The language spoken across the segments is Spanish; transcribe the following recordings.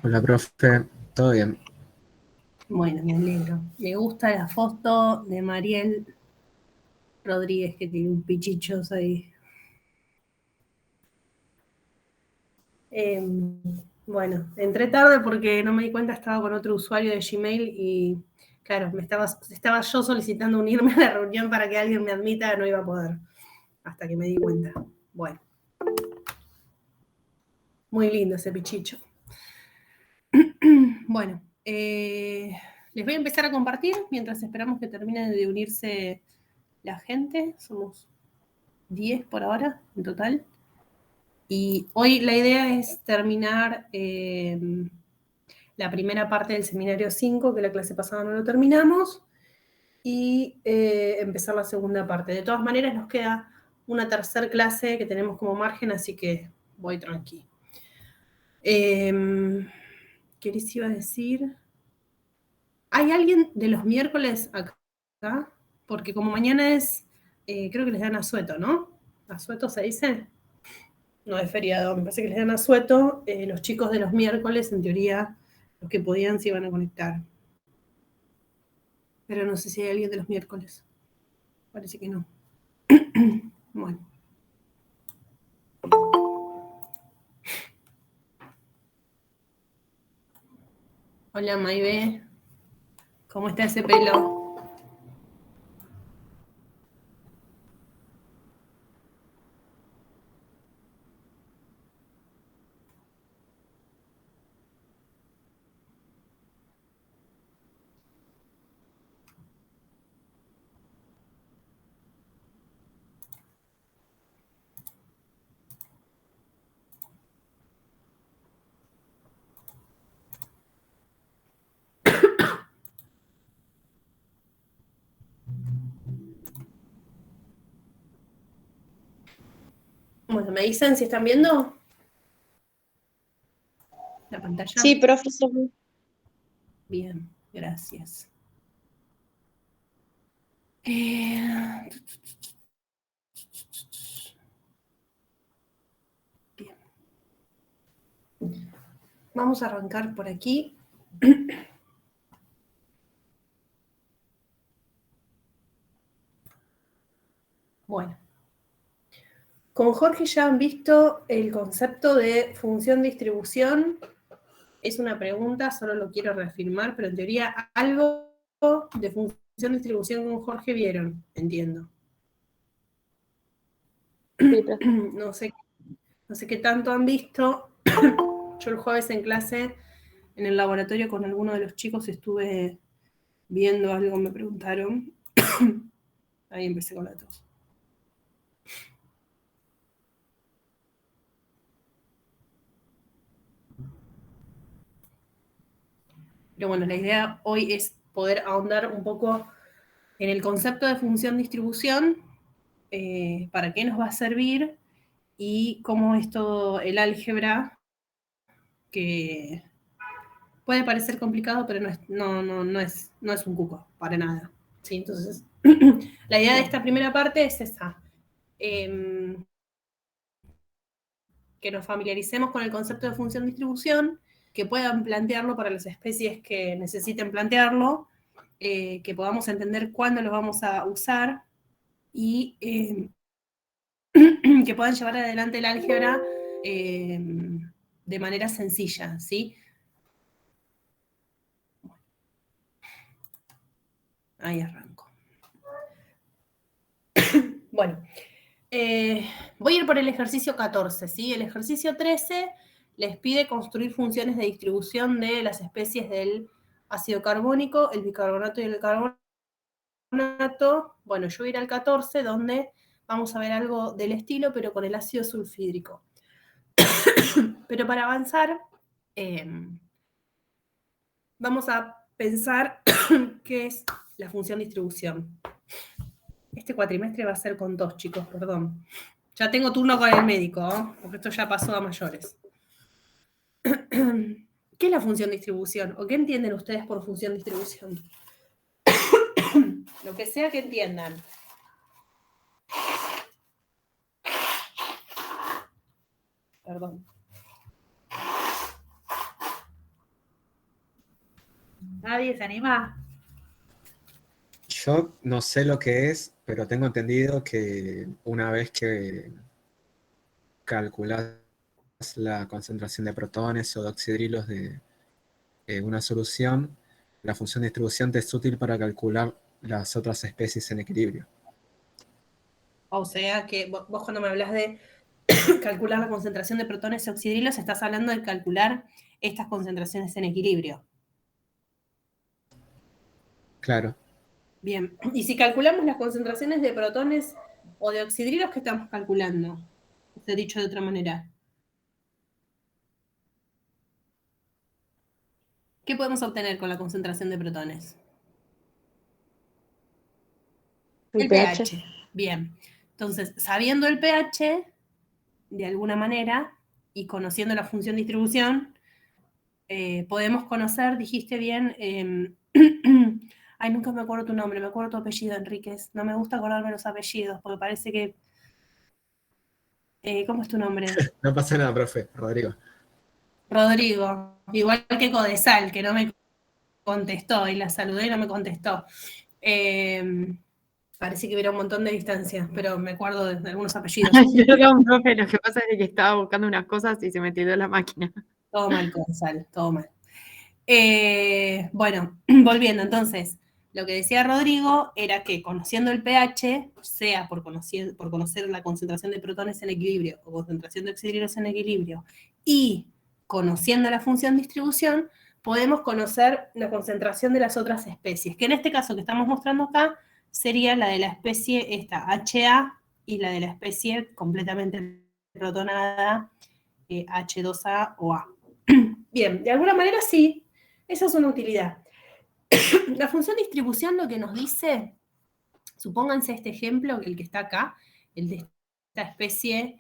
Hola, profe. ¿Todo bien? Bueno, me alegro. Me gusta la foto de Mariel Rodríguez, que tiene un pichichos ahí. Eh, bueno, entré tarde porque no me di cuenta, estaba con otro usuario de Gmail y, claro, estaba yo solicitando unirme a la reunión para que alguien me admita, no iba a poder, hasta que me di cuenta. Bueno, muy lindo ese pichicho. Bueno, les voy a empezar a compartir mientras esperamos que termine de unirse la gente. Somos 10 por ahora en total. Y hoy la idea es terminar la primera parte del seminario 5, que la clase pasada no lo terminamos, y empezar la segunda parte. De todas maneras, nos queda una tercera clase que tenemos como margen, así que voy tranqui. ¿Qué les iba a decir? ¿Hay alguien de los miércoles acá? Porque como mañana es, creo que les dan asueto, ¿no? ¿Asueto se dice? No es feriado, me parece que les dan asueto. Los chicos de los miércoles, en teoría, los que podían se iban a conectar. Pero no sé si hay alguien de los miércoles. Parece que no. Bueno. Hola, Maybe. ¿Cómo está ese pelo? Bueno, ¿me dicen si están viendo la pantalla? Sí, profesor. Bien, gracias. Bien. Vamos a arrancar por aquí. Bueno. Con Jorge ya han visto el concepto de función distribución. Es una pregunta, solo lo quiero reafirmar, pero en teoría algo de función distribución con Jorge vieron, entiendo. Sí, profe. No sé qué tanto han visto. Yo el jueves en clase, en el laboratorio con alguno de los chicos, estuve viendo algo, me preguntaron. Ahí empecé con la tos. Pero bueno, la idea hoy es poder ahondar un poco en el concepto de función distribución, para qué nos va a servir y cómo es todo el álgebra, que puede parecer complicado, pero no es un cuco, para nada. ¿Sí? Entonces, la idea de esta primera parte es esa. Que nos familiaricemos con el concepto de función distribución, que puedan plantearlo para las especies que necesiten plantearlo, que podamos entender cuándo lo vamos a usar y que puedan llevar adelante el álgebra de manera sencilla, ¿sí? Ahí arranco. Bueno, voy a ir por el ejercicio 14, ¿sí? El ejercicio 13 les pide construir funciones de distribución de las especies del ácido carbónico, el bicarbonato y el carbonato. Bueno, yo voy a ir al 14, donde vamos a ver algo del estilo, pero con el ácido sulfídrico. Pero para avanzar, vamos a pensar qué es la función distribución. Este cuatrimestre va a ser con 2, chicos, perdón. Ya tengo turno con el médico, ¿no? Porque esto ya pasó a mayores. ¿Qué es la función distribución? ¿O qué entienden ustedes por función distribución? Lo que sea que entiendan. Perdón. ¿Nadie se anima? Yo no sé lo que es, pero tengo entendido que una vez que calculas la concentración de protones o de oxidrilos de una solución, la función de distribución te es útil para calcular las otras especies en equilibrio. O sea que vos cuando me hablas de calcular la concentración de protones y oxidrilos, estás hablando de calcular estas concentraciones en equilibrio. Claro. Bien, y si calculamos las concentraciones de protones o de oxidrilos, ¿qué estamos calculando? Te he dicho de otra manera. ¿Qué podemos obtener con la concentración de protones? El El pH. pH. Bien. Entonces, sabiendo el pH, de alguna manera, y conociendo la función distribución, podemos conocer, dijiste bien, ay, nunca me acuerdo tu nombre, me acuerdo tu apellido, Enríquez. No me gusta acordarme los apellidos, porque parece que... ¿cómo es tu nombre? No pasa nada, profe, Rodrigo. Rodrigo. Igual que Codesal, que no me contestó, y la saludé y no me contestó. Parece que hubiera un montón de distancia, pero me acuerdo de algunos apellidos. Perdón, profe, lo que pasa es que estaba buscando unas cosas y se me tiró la máquina. Todo mal, Codesal, todo mal. Bueno, volviendo entonces, lo que decía Rodrigo era que conociendo el pH, sea por conocer la concentración de protones en equilibrio o concentración de oxidrilos en equilibrio, y conociendo la función distribución, podemos conocer la concentración de las otras especies, que en este caso que estamos mostrando acá sería la de la especie esta HA y la de la especie completamente protonada H2A o A. Bien, de alguna manera sí, esa es una utilidad. La función distribución lo que nos dice, supónganse este ejemplo, el que está acá, el de esta especie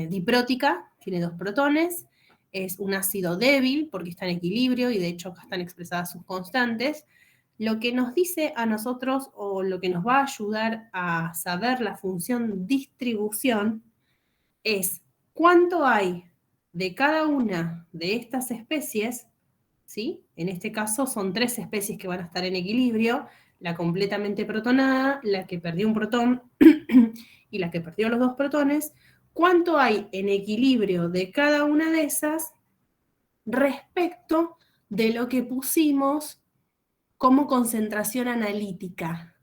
diprótica, tiene 2 protones, es un ácido débil porque está en equilibrio y de hecho acá están expresadas sus constantes. Lo que nos dice a nosotros o lo que nos va a ayudar a saber la función distribución es cuánto hay de cada una de estas especies, ¿sí? En este caso son 3 especies que van a estar en equilibrio, la completamente protonada, la que perdió un protón y la que perdió los 2 protones. ¿Cuánto hay en equilibrio de cada una de esas respecto de lo que pusimos como concentración analítica?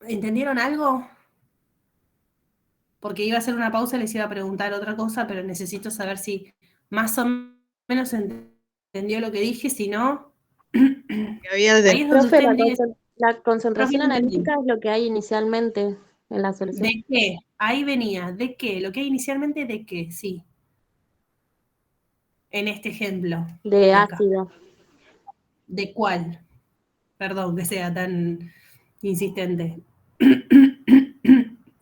¿Entendieron algo? Porque iba a hacer una pausa y les iba a preguntar otra cosa, pero necesito saber si más o menos entendió lo que dije, si no, ahí es donde Profe, ustedes tienen... la Profe, concentración no entendí. analítica es lo que hay inicialmente en la solución. ¿De qué? Ahí venía. ¿De qué? Lo que hay inicialmente, ¿de qué? Sí. En este ejemplo De de acá. ácido. ¿De cuál? Perdón que sea tan insistente.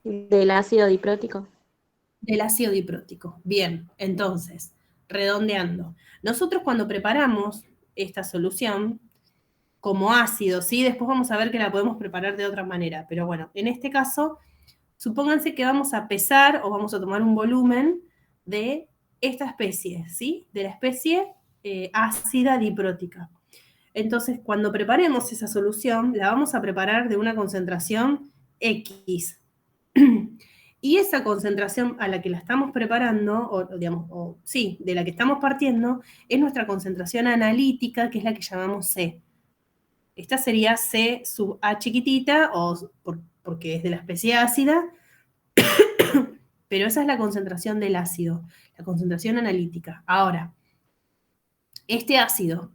Del ácido diprótico. Del ácido diprótico. Bien, entonces, redondeando. Nosotros cuando preparamos esta solución como ácido, ¿sí? Después vamos a ver que la podemos preparar de otra manera, pero bueno, en este caso, supónganse que vamos a pesar o vamos a tomar un volumen de esta especie, ¿sí? De la especie ácida diprótica. Entonces, cuando preparemos esa solución, la vamos a preparar de una concentración X. Y esa concentración a la que la estamos preparando, sí, de la que estamos partiendo, es nuestra concentración analítica, que es la que llamamos C. Esta sería C sub A chiquitita, porque es de la especie ácida, pero esa es la concentración del ácido, la concentración analítica. Ahora, este ácido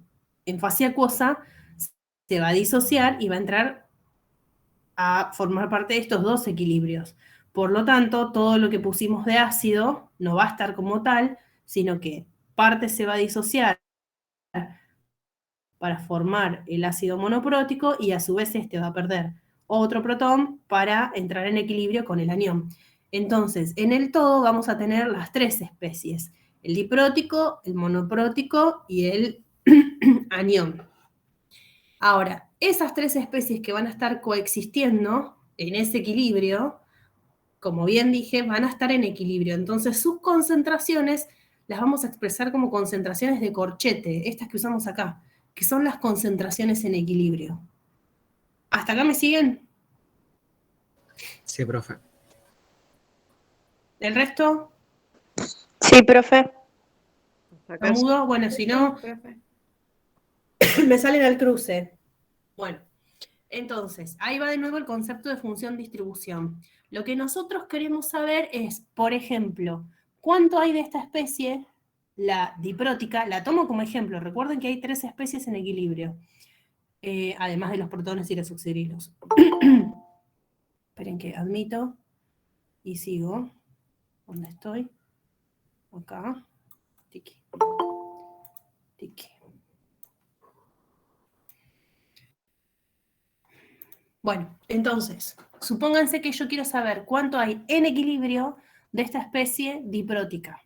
en fase acuosa se va a disociar y va a entrar a formar parte de estos 2 equilibrios. Por lo tanto, todo lo que pusimos de ácido no va a estar como tal, sino que parte se va a disociar para formar el ácido monoprótico y a su vez este va a perder otro protón para entrar en equilibrio con el anión. Entonces, en el todo vamos a tener las 3 especies, el diprótico, el monoprótico y el anión. Ahora, esas 3 especies que van a estar coexistiendo en ese equilibrio, como bien dije, van a estar en equilibrio. Entonces, sus concentraciones las vamos a expresar como concentraciones de corchete, estas que usamos acá. que son las concentraciones en equilibrio. ¿Hasta acá me siguen? Sí, profe. ¿El resto? Sí, profe. ¿Está mudo? Bueno, si no, Profe. me salen al cruce. Bueno, entonces, ahí va de nuevo el concepto de función-distribución. Lo que nosotros queremos saber es, por ejemplo, ¿cuánto hay de esta especie? La diprótica, la tomo como ejemplo. Recuerden que hay 3 especies en equilibrio, además de los protones y los oxidrilos. Esperen que admito y sigo. ¿Dónde estoy? Acá. Tiki. Tiki. Bueno, entonces, supónganse que yo quiero saber cuánto hay en equilibrio de esta especie diprótica.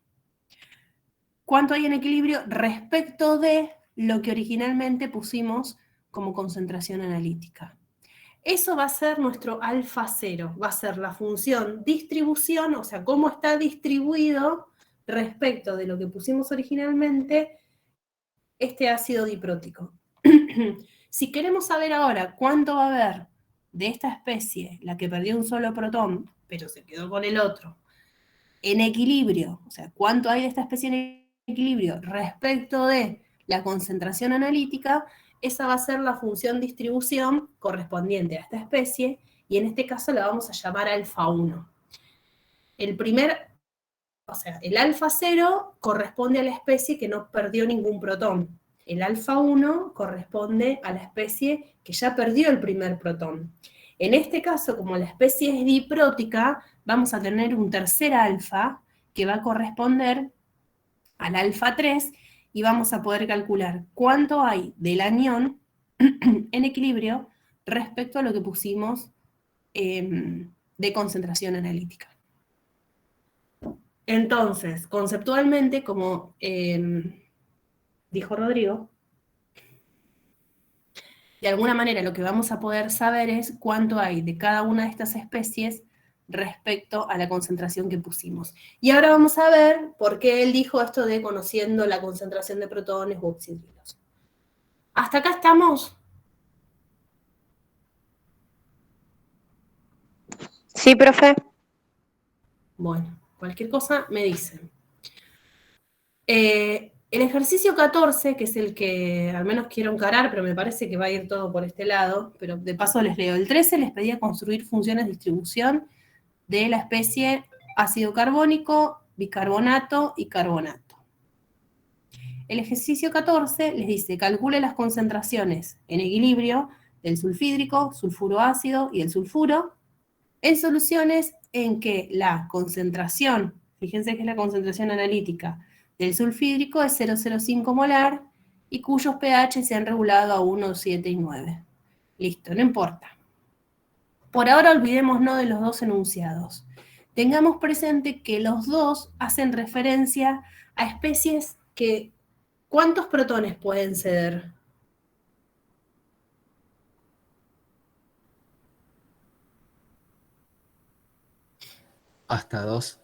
¿Cuánto hay en equilibrio respecto de lo que originalmente pusimos como concentración analítica? Eso va a ser nuestro alfa cero, va a ser la función distribución, o sea, cómo está distribuido respecto de lo que pusimos originalmente este ácido diprótico. Si queremos saber ahora cuánto va a haber de esta especie, la que perdió un solo protón, pero se quedó con el otro, en equilibrio, o sea, cuánto hay de esta especie en equilibrio respecto de la concentración analítica, esa va a ser la función distribución correspondiente a esta especie, y en este caso la vamos a llamar alfa 1. O sea, el alfa 0 corresponde a la especie que no perdió ningún protón. El alfa 1 corresponde a la especie que ya perdió el primer protón. En este caso, como la especie es diprótica, vamos a tener un tercer alfa que va a corresponder al alfa 3 y vamos a poder calcular cuánto hay del anión en equilibrio respecto a lo que pusimos de concentración analítica. Entonces, conceptualmente, como dijo Rodrigo, de alguna manera lo que vamos a poder saber es cuánto hay de cada una de estas especies respecto a la concentración que pusimos. Y ahora vamos a ver por qué él dijo esto de conociendo la concentración de protones u oxidrilos. ¿Hasta acá estamos? Sí, profe. Bueno, cualquier cosa me dicen. El ejercicio 14, que es el que al menos quiero encarar, pero me parece que va a ir todo por este lado, pero de paso les leo. El 13 les pedía construir funciones de distribución de la especie ácido carbónico, bicarbonato y carbonato. El ejercicio 14 les dice, calcule las concentraciones en equilibrio del sulfídrico, sulfuro ácido y el sulfuro en soluciones en que la concentración, fíjense que es la concentración analítica, del sulfídrico es 0,05 molar y cuyos pH se han regulado a 1, 7 y 9. Listo, no importa. Por ahora olvidémonos de los dos enunciados. Tengamos presente que los dos hacen referencia a especies que, ¿cuántos protones pueden ceder? Hasta 2.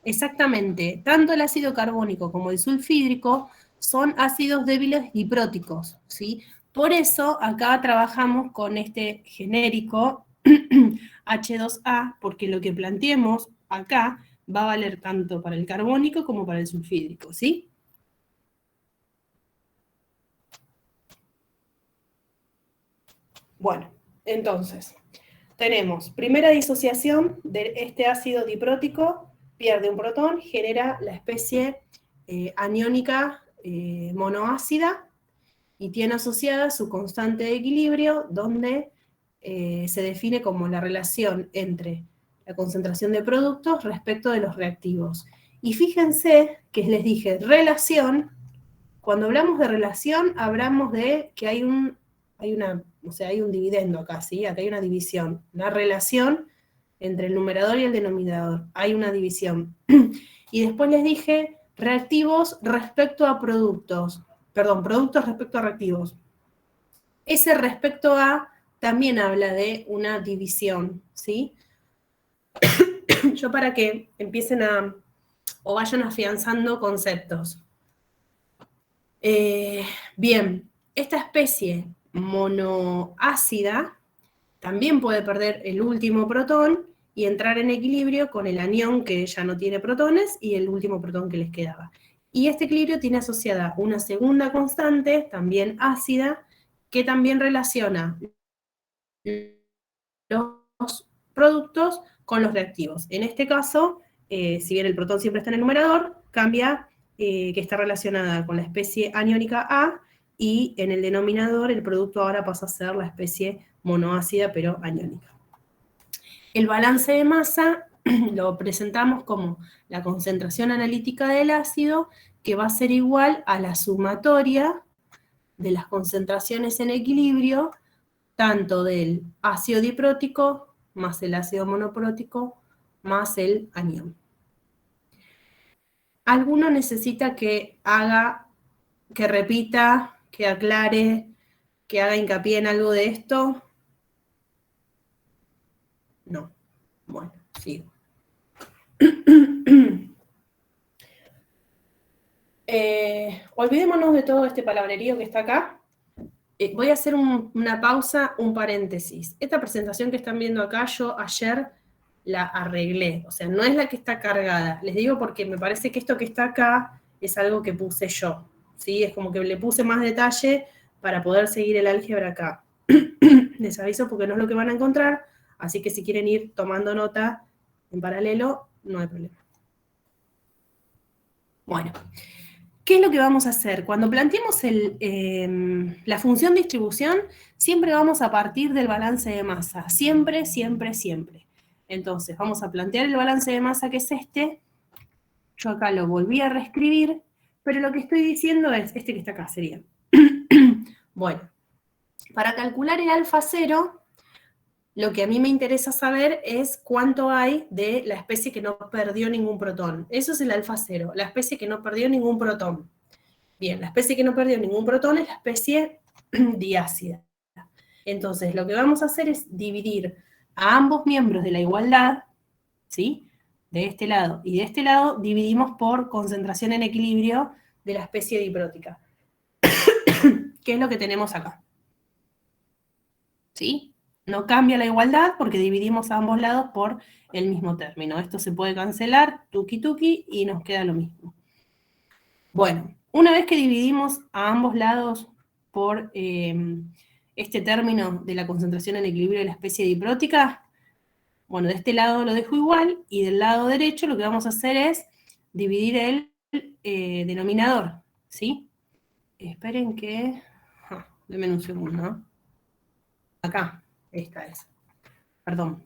Exactamente, tanto el ácido carbónico como el sulfídrico son ácidos débiles dipróticos, ¿sí? Por eso acá trabajamos con este genérico H2A, porque lo que planteemos acá va a valer tanto para el carbónico como para el sulfídrico, ¿sí? Bueno, entonces, tenemos primera disociación de este ácido diprótico, pierde un protón, genera la especie aniónica monoácida y tiene asociada su constante de equilibrio, donde se define como la relación entre la concentración de productos respecto de los reactivos. Y fíjense que les dije relación, cuando hablamos de relación, hablamos de que hay un dividendo acá, ¿sí? Acá hay una división, una relación entre el numerador y el denominador. Hay una división. Y después les dije reactivos respecto a productos. Perdón, productos respecto a reactivos. Ese respecto a también habla de una división, ¿sí? Yo para que empiecen o vayan afianzando conceptos. Bien, esta especie monoácida también puede perder el último protón y entrar en equilibrio con el anión que ya no tiene protones y el último protón que les quedaba. Y este equilibrio tiene asociada una segunda constante, también ácida, que también relaciona los productos con los reactivos. En este caso, si bien el protón siempre está en el numerador, cambia que está relacionada con la especie aniónica A, y en el denominador el producto ahora pasa a ser la especie monoácida pero aniónica. El balance de masa lo presentamos como la concentración analítica del ácido, que va a ser igual a la sumatoria de las concentraciones en equilibrio, tanto del ácido diprótico más el ácido monoprótico más el anión. ¿Alguno necesita que haga, que repita, que aclare, que haga hincapié en algo de esto? No. Bueno, sigo. Olvidémonos de todo este palabrerío que está acá. Voy a hacer una pausa, un paréntesis. Esta presentación que están viendo acá, yo ayer la arreglé. O sea, no es la que está cargada. Les digo porque me parece que esto que está acá es algo que puse yo. ¿Sí? Es como que le puse más detalle para poder seguir el álgebra acá. Les aviso porque no es lo que van a encontrar. Así que si quieren ir tomando nota en paralelo, no hay problema. Bueno. ¿Qué es lo que vamos a hacer? Cuando planteemos la función distribución, siempre vamos a partir del balance de masa. Siempre, siempre, siempre. Entonces, vamos a plantear el balance de masa, que es este. Yo acá lo volví a reescribir, pero lo que estoy diciendo es este que está acá, sería. Bueno, para calcular el alfa cero, lo que a mí me interesa saber es cuánto hay de la especie que no perdió ningún protón. Eso es el alfa cero, la especie que no perdió ningún protón. Bien, la especie que no perdió ningún protón es la especie diácida. Entonces, lo que vamos a hacer es dividir a ambos miembros de la igualdad, ¿sí? De este lado y de este lado, dividimos por concentración en equilibrio de la especie diprótica. ¿Qué es lo que tenemos acá? ¿Sí? No cambia la igualdad porque dividimos a ambos lados por el mismo término. Esto se puede cancelar, tuki tuki, y nos queda lo mismo. Bueno, una vez que dividimos a ambos lados por este término de la concentración en equilibrio de la especie diprótica, bueno, de este lado lo dejo igual, y del lado derecho lo que vamos a hacer es dividir el denominador, ¿sí? Esperen que... denme un segundo. Acá. Esta es. Perdón.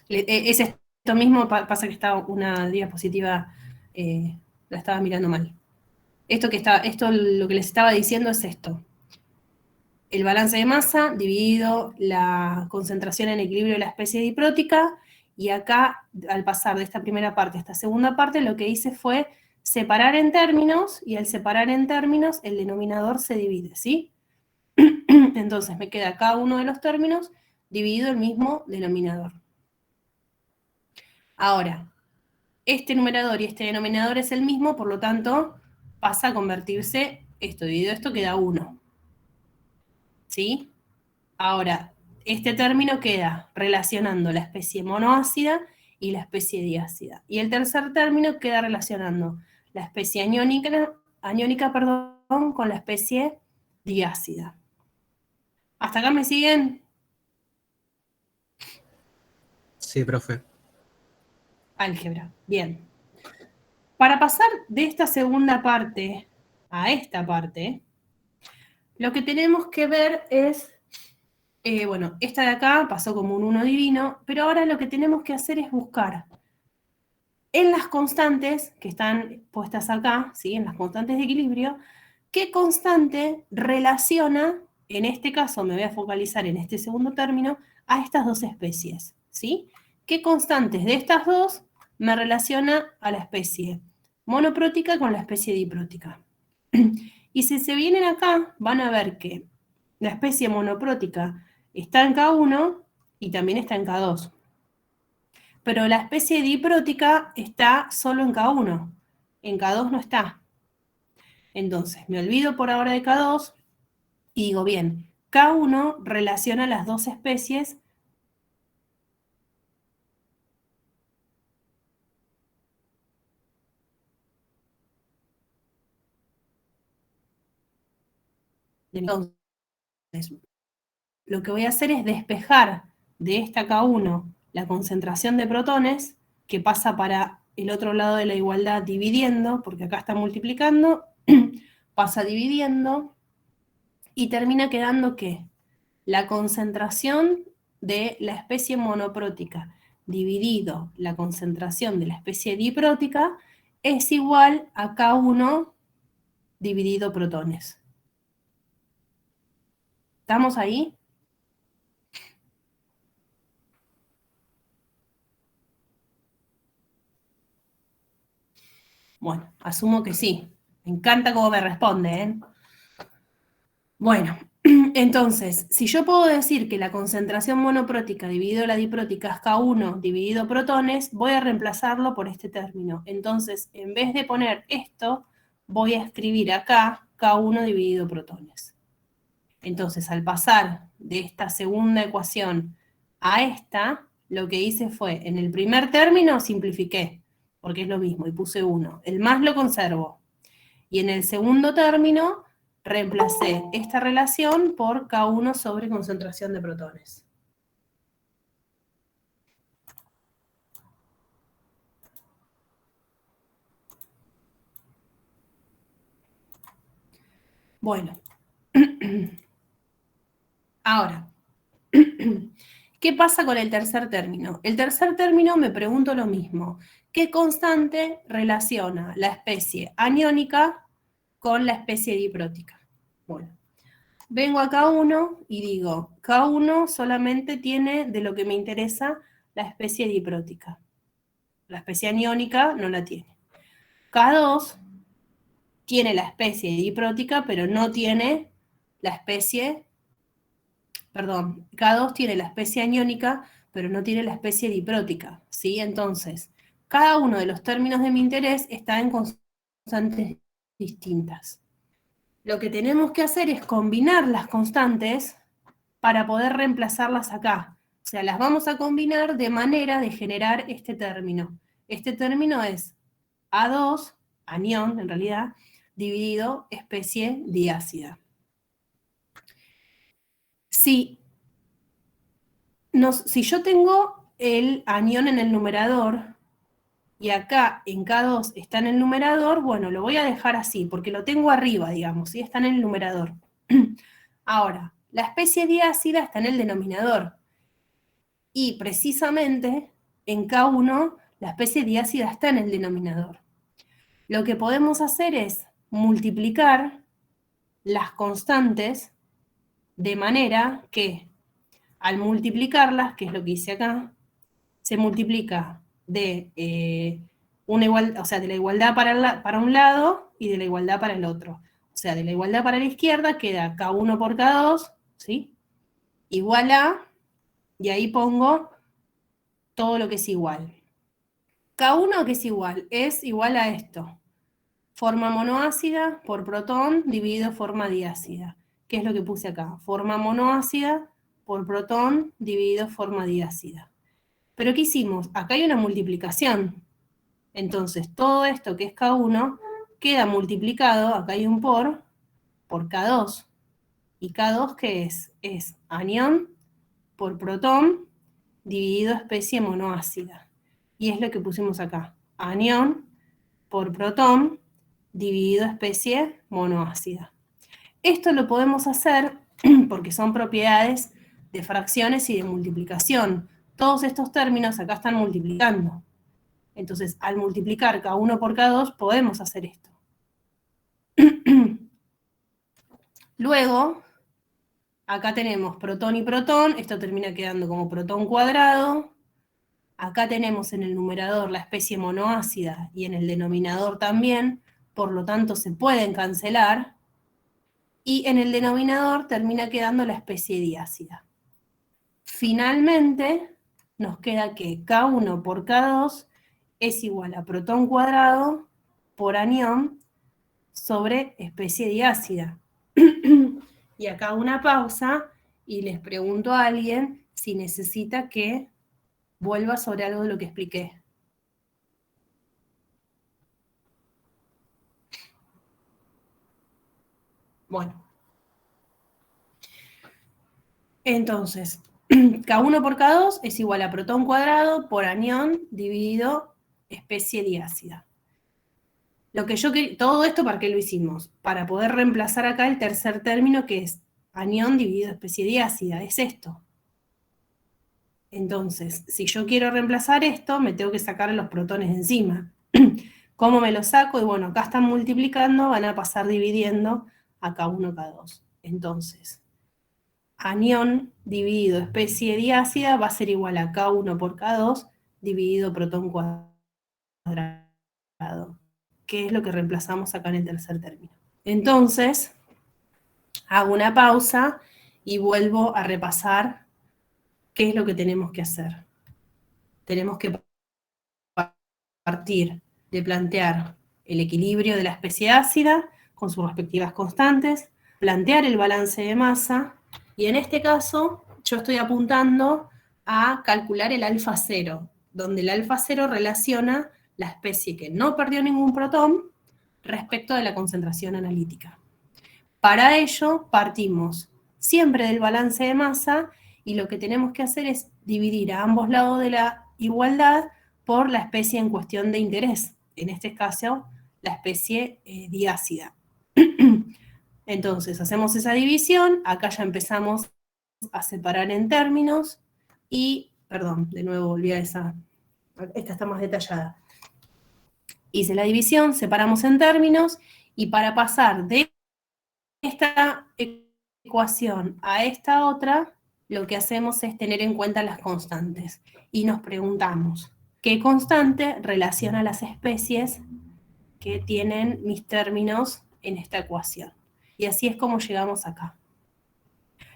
Es esto mismo, pasa que está una diapositiva, la estaba mirando mal. Esto lo que les estaba diciendo es esto. El balance de masa dividido la concentración en equilibrio de la especie diprótica, y acá, al pasar de esta primera parte a esta segunda parte, lo que hice fue separar en términos, y al separar en términos, el denominador se divide, ¿sí? Entonces me queda cada uno de los términos dividido el mismo denominador. Ahora, este numerador y este denominador es el mismo, por lo tanto, pasa a convertirse, esto dividido esto queda 1. ¿Sí? Ahora, este término queda relacionando la especie monoácida y la especie diácida. Y el tercer término queda relacionando la especie aniónica, con la especie diácida. ¿Hasta acá me siguen? Sí, profe. Álgebra, bien. Para pasar de esta segunda parte a esta parte, lo que tenemos que ver es, bueno, esta de acá pasó como un 1 divino, pero ahora lo que tenemos que hacer es buscar en las constantes que están puestas acá, ¿sí? En las constantes de equilibrio, qué constante relaciona, en este caso me voy a focalizar en este segundo término, a estas dos especies, ¿sí? ¿Qué constantes de estas dos me relaciona a la especie monoprótica con la especie diprótica? Y si se vienen acá, van a ver que la especie monoprótica está en K1 y también está en K2. Pero la especie diprótica está solo en K1, en K2 no está. Entonces, me olvido por ahora de K2 y digo, bien, K1 relaciona las dos especies entonces, lo que voy a hacer es despejar de esta K1 la concentración de protones, que pasa para el otro lado de la igualdad dividiendo, porque acá está multiplicando, pasa dividiendo, y termina quedando que la concentración de la especie monoprótica dividido la concentración de la especie diprótica es igual a K1 dividido protones. ¿Estamos ahí? Bueno, asumo que sí. Me encanta cómo me responde, ¿eh? Bueno, entonces, si yo puedo decir que la concentración monoprótica dividido la diprótica es K1 dividido protones, voy a reemplazarlo por este término. Entonces, en vez de poner esto, voy a escribir acá K1 dividido protones. Entonces, al pasar de esta segunda ecuación a esta, lo que hice fue, en el primer término simplifiqué, porque es lo mismo, y puse 1. El más lo conservo. Y en el segundo término, reemplacé esta relación por K1 sobre concentración de protones. Bueno. Ahora, ¿qué pasa con el tercer término? El tercer término me pregunto lo mismo. ¿Qué constante relaciona la especie aniónica con la especie diprótica? Bueno, vengo a K1 y digo, K1 solamente tiene de lo que me interesa la especie diprótica. La especie aniónica no la tiene. K2 tiene la especie diprótica, pero no tiene la especie, perdón, K2 tiene la especie aniónica, pero no tiene la especie diprótica, ¿sí? Entonces, cada uno de los términos de mi interés está en constantes distintas. Lo que tenemos que hacer es combinar las constantes para poder reemplazarlas acá. O sea, las vamos a combinar de manera de generar este término. Este término es A2, anión en realidad, dividido especie diácida. Si yo tengo el anión en el numerador y acá en K2 está en el numerador, bueno, lo voy a dejar así, porque lo tengo arriba, digamos, ¿sí? Está en el numerador. Ahora, la especie diácida está en el denominador. Y precisamente en K1 la especie diácida está en el denominador. Lo que podemos hacer es multiplicar las constantes de manera que al multiplicarlas, que es lo que hice acá, se multiplica de una igualdad, o sea, de la igualdad para un lado y de la igualdad para el otro. O sea, de la igualdad para la izquierda queda K1 por K2, ¿sí? Igual a, y ahí pongo todo lo que es igual. K1 que es igual a esto. Forma monoácida por protón dividido forma diácida. ¿Qué es lo que puse acá? Forma monoácida por protón dividido forma diácida. ¿Pero qué hicimos? Acá hay una multiplicación. Entonces, todo esto que es K1 queda multiplicado, acá hay un por K2. ¿Y K2 qué es? Es anión por protón dividido especie monoácida. Y es lo que pusimos acá. Anión por protón dividido especie monoácida. Esto lo podemos hacer porque son propiedades de fracciones y de multiplicación. Todos estos términos acá están multiplicando. Entonces, al multiplicar K1 por K2, podemos hacer esto. Luego, acá tenemos protón y protón, esto termina quedando como protón cuadrado. Acá tenemos en el numerador la especie monoácida y en el denominador también, por lo tanto se pueden cancelar. Y en el denominador termina quedando la especie diácida. Finalmente, nos queda que K1 por K2 es igual a protón cuadrado por anión sobre especie diácida. Y acá hago una pausa y les pregunto a alguien si necesita que vuelva sobre algo de lo que expliqué. Bueno. Entonces, K1 por K2 es igual a protón cuadrado por anión dividido especie diácida. Lo que yo quería, todo esto, ¿para qué lo hicimos? Para poder reemplazar acá el tercer término, que es anión dividido especie diácida, es esto. Entonces, si yo quiero reemplazar esto, me tengo que sacar los protones de encima. ¿Cómo me los saco? Y bueno, acá están multiplicando, van a pasar dividiendo a K1, K2. Entonces, anión dividido especie diácida va a ser igual a K1 por K2 dividido protón cuadrado, que es lo que reemplazamos acá en el tercer término. Entonces, hago una pausa y vuelvo a repasar qué es lo que tenemos que hacer. Tenemos que partir de plantear el equilibrio de la especie ácida con sus respectivas constantes, plantear el balance de masa, y en este caso yo estoy apuntando a calcular el alfa cero, donde el alfa cero relaciona la especie que no perdió ningún protón respecto de la concentración analítica. Para ello partimos siempre del balance de masa y lo que tenemos que hacer es dividir a ambos lados de la igualdad por la especie en cuestión de interés, en este caso la especie diácida. Entonces hacemos esa división, acá ya empezamos a separar en términos y, perdón, de nuevo volví a esta está más detallada. Hice la división, separamos en términos y para pasar de esta ecuación a esta otra, lo que hacemos es tener en cuenta las constantes y nos preguntamos, ¿qué constante relaciona las especies que tienen mis términos en esta ecuación? Y así es como llegamos acá.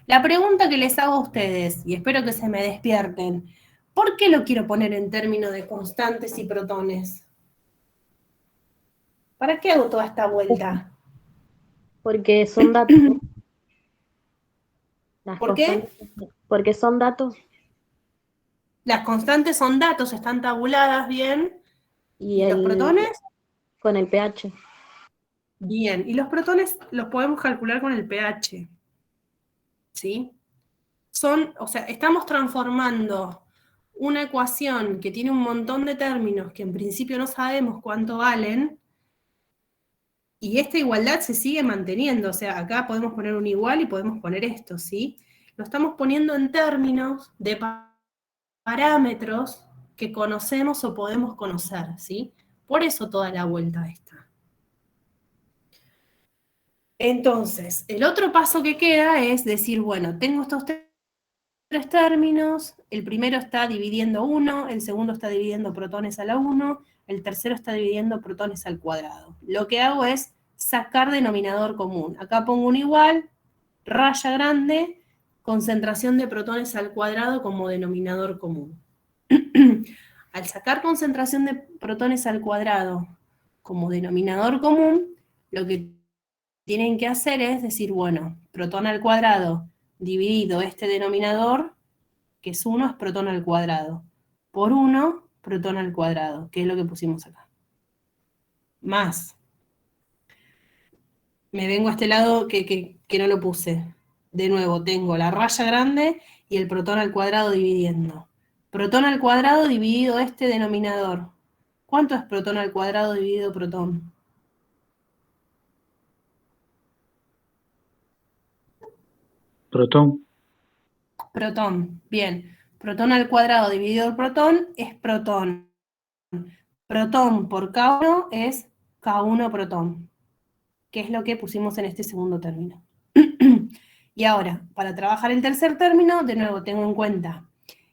La pregunta que les hago a ustedes, y espero que se me despierten, ¿por qué lo quiero poner en términos de constantes y protones? ¿Para qué hago toda esta vuelta? Porque son datos. Las ¿Por qué? constantes, porque son datos Las constantes son datos, están tabuladas bien. y ¿Y los protones? con el pH. Bien. Y los protones los podemos calcular con el pH. ¿Sí? O sea, estamos transformando una ecuación que tiene un montón de términos que en principio no sabemos cuánto valen, y esta igualdad se sigue manteniendo. O sea, acá podemos poner un igual y podemos poner esto, ¿sí? Lo estamos poniendo en términos de parámetros que conocemos o podemos conocer, ¿sí? Por eso toda la vuelta esta. Entonces, el otro paso que queda es decir, bueno, tengo estos tres términos, el primero está dividiendo 1, el segundo está dividiendo protones a la 1, el tercero está dividiendo protones al cuadrado. Lo que hago es sacar denominador común. Acá pongo un igual, raya grande, concentración de protones al cuadrado como denominador común. Al sacar concentración de protones al cuadrado como denominador común, lo que tienen que hacer es decir, bueno, protón al cuadrado dividido este denominador, que es 1, es protón al cuadrado, por 1, protón al cuadrado, que es lo que pusimos acá. Más. Me vengo a este lado que no lo puse. De nuevo, tengo la raya grande y el protón al cuadrado dividiendo. Protón al cuadrado dividido este denominador. ¿Cuánto es protón al cuadrado dividido protón? Protón. Protón, bien. Protón al cuadrado dividido por protón es protón. Protón por K1 es K1 protón, que es lo que pusimos en este segundo término. Y ahora, para trabajar el tercer término, de nuevo tengo en cuenta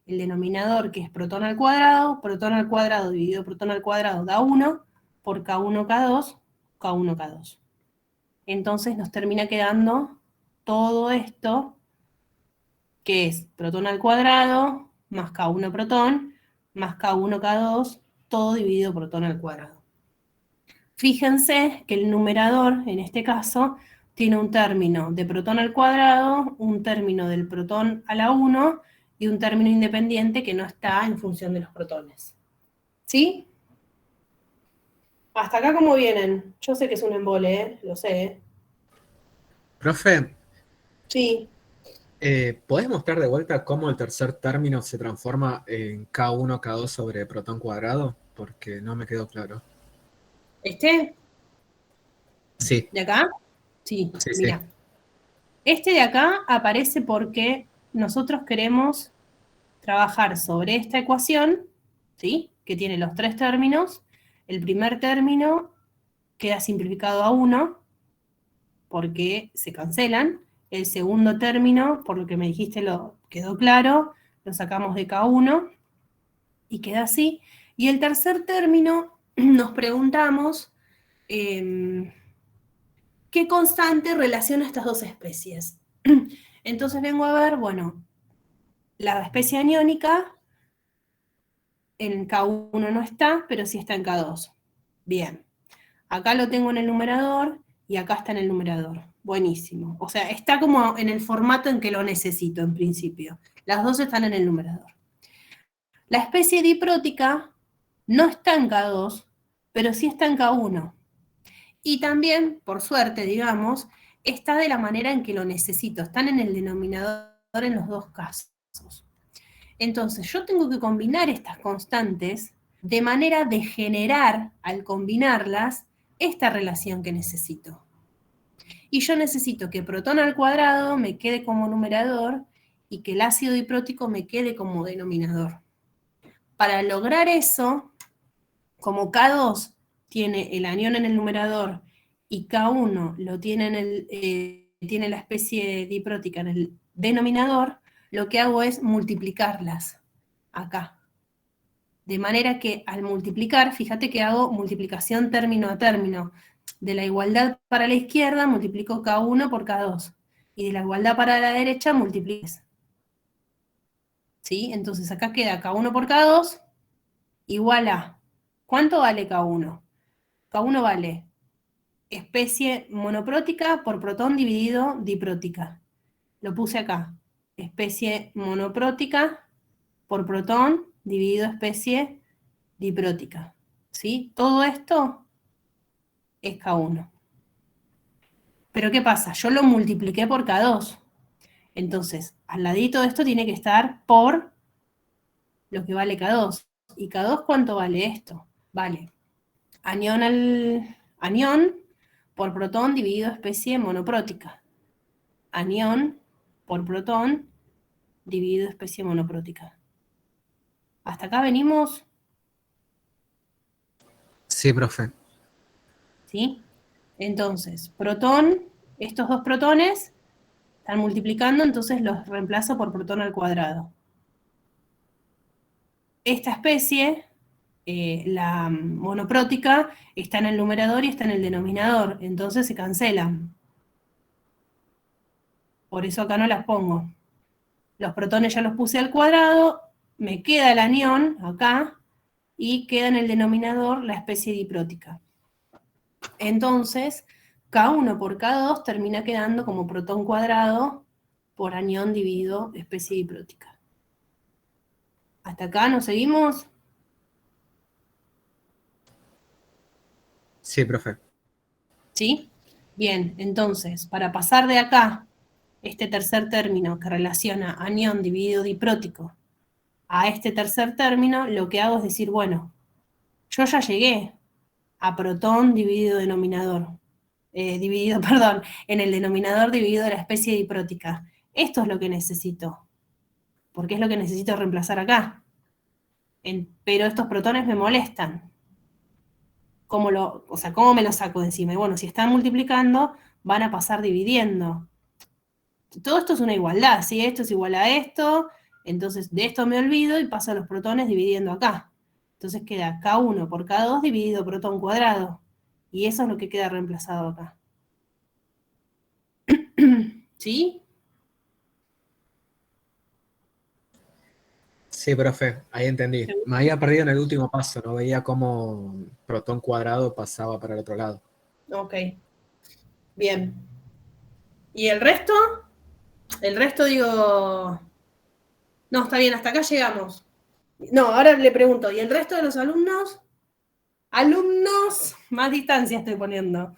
el denominador, que es protón al cuadrado dividido protón al cuadrado da 1, por K1, K2, K1, K2. Entonces nos termina quedando todo esto, que es protón al cuadrado, más K1 protón, más K1, K2, todo dividido protón al cuadrado. Fíjense que el numerador, en este caso, tiene un término de protón al cuadrado, un término del protón a la 1 y un término independiente que no está en función de los protones. ¿Sí? Hasta acá, ¿cómo vienen? Yo sé que es un embole, lo sé. Profe, Sí. ¿podés mostrar de vuelta cómo el tercer término se transforma en K1, K2 sobre protón cuadrado? Porque no me quedó claro. ¿Este? Sí, ¿De acá? Sí, sí, sí. mira. Este de acá aparece porque nosotros queremos trabajar sobre esta ecuación, ¿sí? Que tiene los tres términos. El primer término queda simplificado a 1 porque se cancelan. El segundo término, por lo que me dijiste, lo quedó claro, lo sacamos de K1 y queda así. Y el tercer término, nos preguntamos qué constante relaciona estas dos especies. Entonces vengo a ver, bueno, la especie aniónica en K1 no está, pero sí está en K2. Bien, acá lo tengo en el numerador y acá está en el numerador. Buenísimo. O sea, está como en el formato en que lo necesito en principio. Las dos están en el numerador. La especie diprótica no está en K2, pero sí está en K1. Y también, por suerte, digamos, está de la manera en que lo necesito. Están en el denominador en los dos casos. Entonces, yo tengo que combinar estas constantes de manera de generar, al combinarlas, esta relación que necesito. Y yo necesito que protón al cuadrado me quede como numerador y que el ácido diprótico me quede como denominador. Para lograr eso, como K2 tiene el anión en el numerador y K1 lo tiene tiene la especie diprótica en el denominador, lo que hago es multiplicarlas acá. De manera que al multiplicar, fíjate que hago multiplicación término a término. De la igualdad para la izquierda multiplico K1 por K2. Y de la igualdad para la derecha multiplico. ¿Sí? Entonces acá queda K1 por K2 igual a, ¿cuánto vale K1? K1 vale especie monoprótica por protón dividido diprótica. Lo puse acá. Especie monoprótica por protón dividido especie diprótica. ¿Sí? Todo esto es K1. Pero ¿qué pasa? Yo lo multipliqué por K2. Entonces, al ladito de esto tiene que estar por lo que vale K2. ¿Y K2 cuánto vale esto? Vale anión por protón dividido especie monoprótica. Anión por protón dividido especie monoprótica. ¿Hasta acá venimos? Sí, profe. ¿Sí? Entonces, protón, estos dos protones están multiplicando, entonces los reemplazo por protón al cuadrado. Esta especie, la monoprótica, está en el numerador y está en el denominador, entonces se cancelan. Por eso acá no las pongo. Los protones ya los puse al cuadrado, me queda el anión acá, y queda en el denominador la especie diprótica. Entonces, K1 por K2 termina quedando como protón cuadrado por anión dividido especie diprótica. ¿Hasta acá nos seguimos? Sí, profe. ¿Sí? Bien, entonces, para pasar de acá, este tercer término que relaciona anión dividido diprótico a este tercer término, lo que hago es decir, bueno, yo ya llegué a protón dividido denominador, dividido, perdón, en el denominador dividido de la especie diprótica. Esto es lo que necesito, porque es lo que necesito reemplazar acá. Pero estos protones me molestan. ¿Cómo me los saco de encima? Y bueno, si están multiplicando, van a pasar dividiendo. Todo esto es una igualdad, ¿sí? Esto es igual a esto, entonces de esto me olvido y paso a los protones dividiendo acá. Entonces queda K1 por K2 dividido protón cuadrado. Y eso es lo que queda reemplazado acá. ¿Sí? Sí, profe, ahí entendí. Me había perdido en el último paso, no veía cómo protón cuadrado pasaba para el otro lado. Ok, bien. ¿Y el resto? El resto digo, no, está bien, hasta acá llegamos. No, ahora le pregunto, ¿y el resto de los alumnos? Alumnos, más distancia estoy poniendo.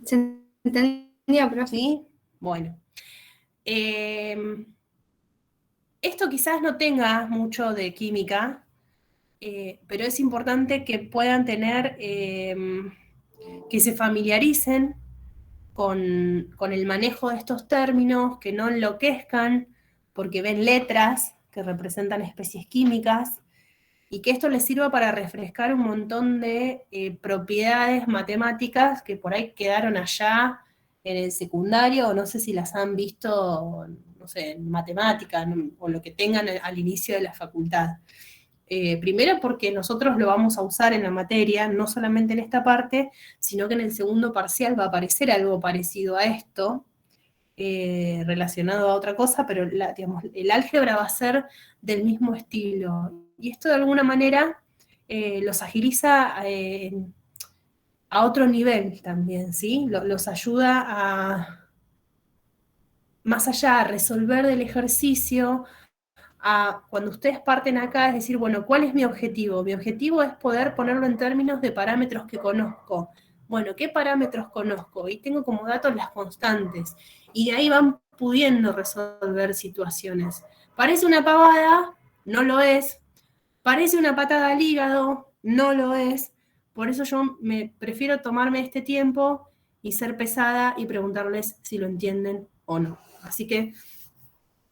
Se entendía, profe. ¿Sí? Bueno. Esto quizás no tenga mucho de química, pero es importante que puedan tener, que se familiaricen con el manejo de estos términos, que no enloquezcan porque ven letras que representan especies químicas, y que esto les sirva para refrescar un montón de propiedades matemáticas que por ahí quedaron allá en el secundario, o no sé si las han visto, no sé, en matemática, o lo que tengan al inicio de la facultad. Primero porque nosotros lo vamos a usar en la materia, no solamente en esta parte, sino que en el segundo parcial va a aparecer algo parecido a esto, relacionado a otra cosa, pero digamos, el álgebra va a ser del mismo estilo. Y esto de alguna manera los agiliza a otro nivel también, ¿sí? Los ayuda a, más allá, a resolver del ejercicio, cuando ustedes parten acá, es decir, bueno, ¿cuál es mi objetivo? Mi objetivo es poder ponerlo en términos de parámetros que conozco. Bueno, ¿qué parámetros conozco? Y tengo como datos las constantes. Y de ahí van pudiendo resolver situaciones. Parece una pavada, no lo es. Parece una patada al hígado, no lo es. Por eso yo me prefiero tomarme este tiempo y ser pesada y preguntarles si lo entienden o no. Así que,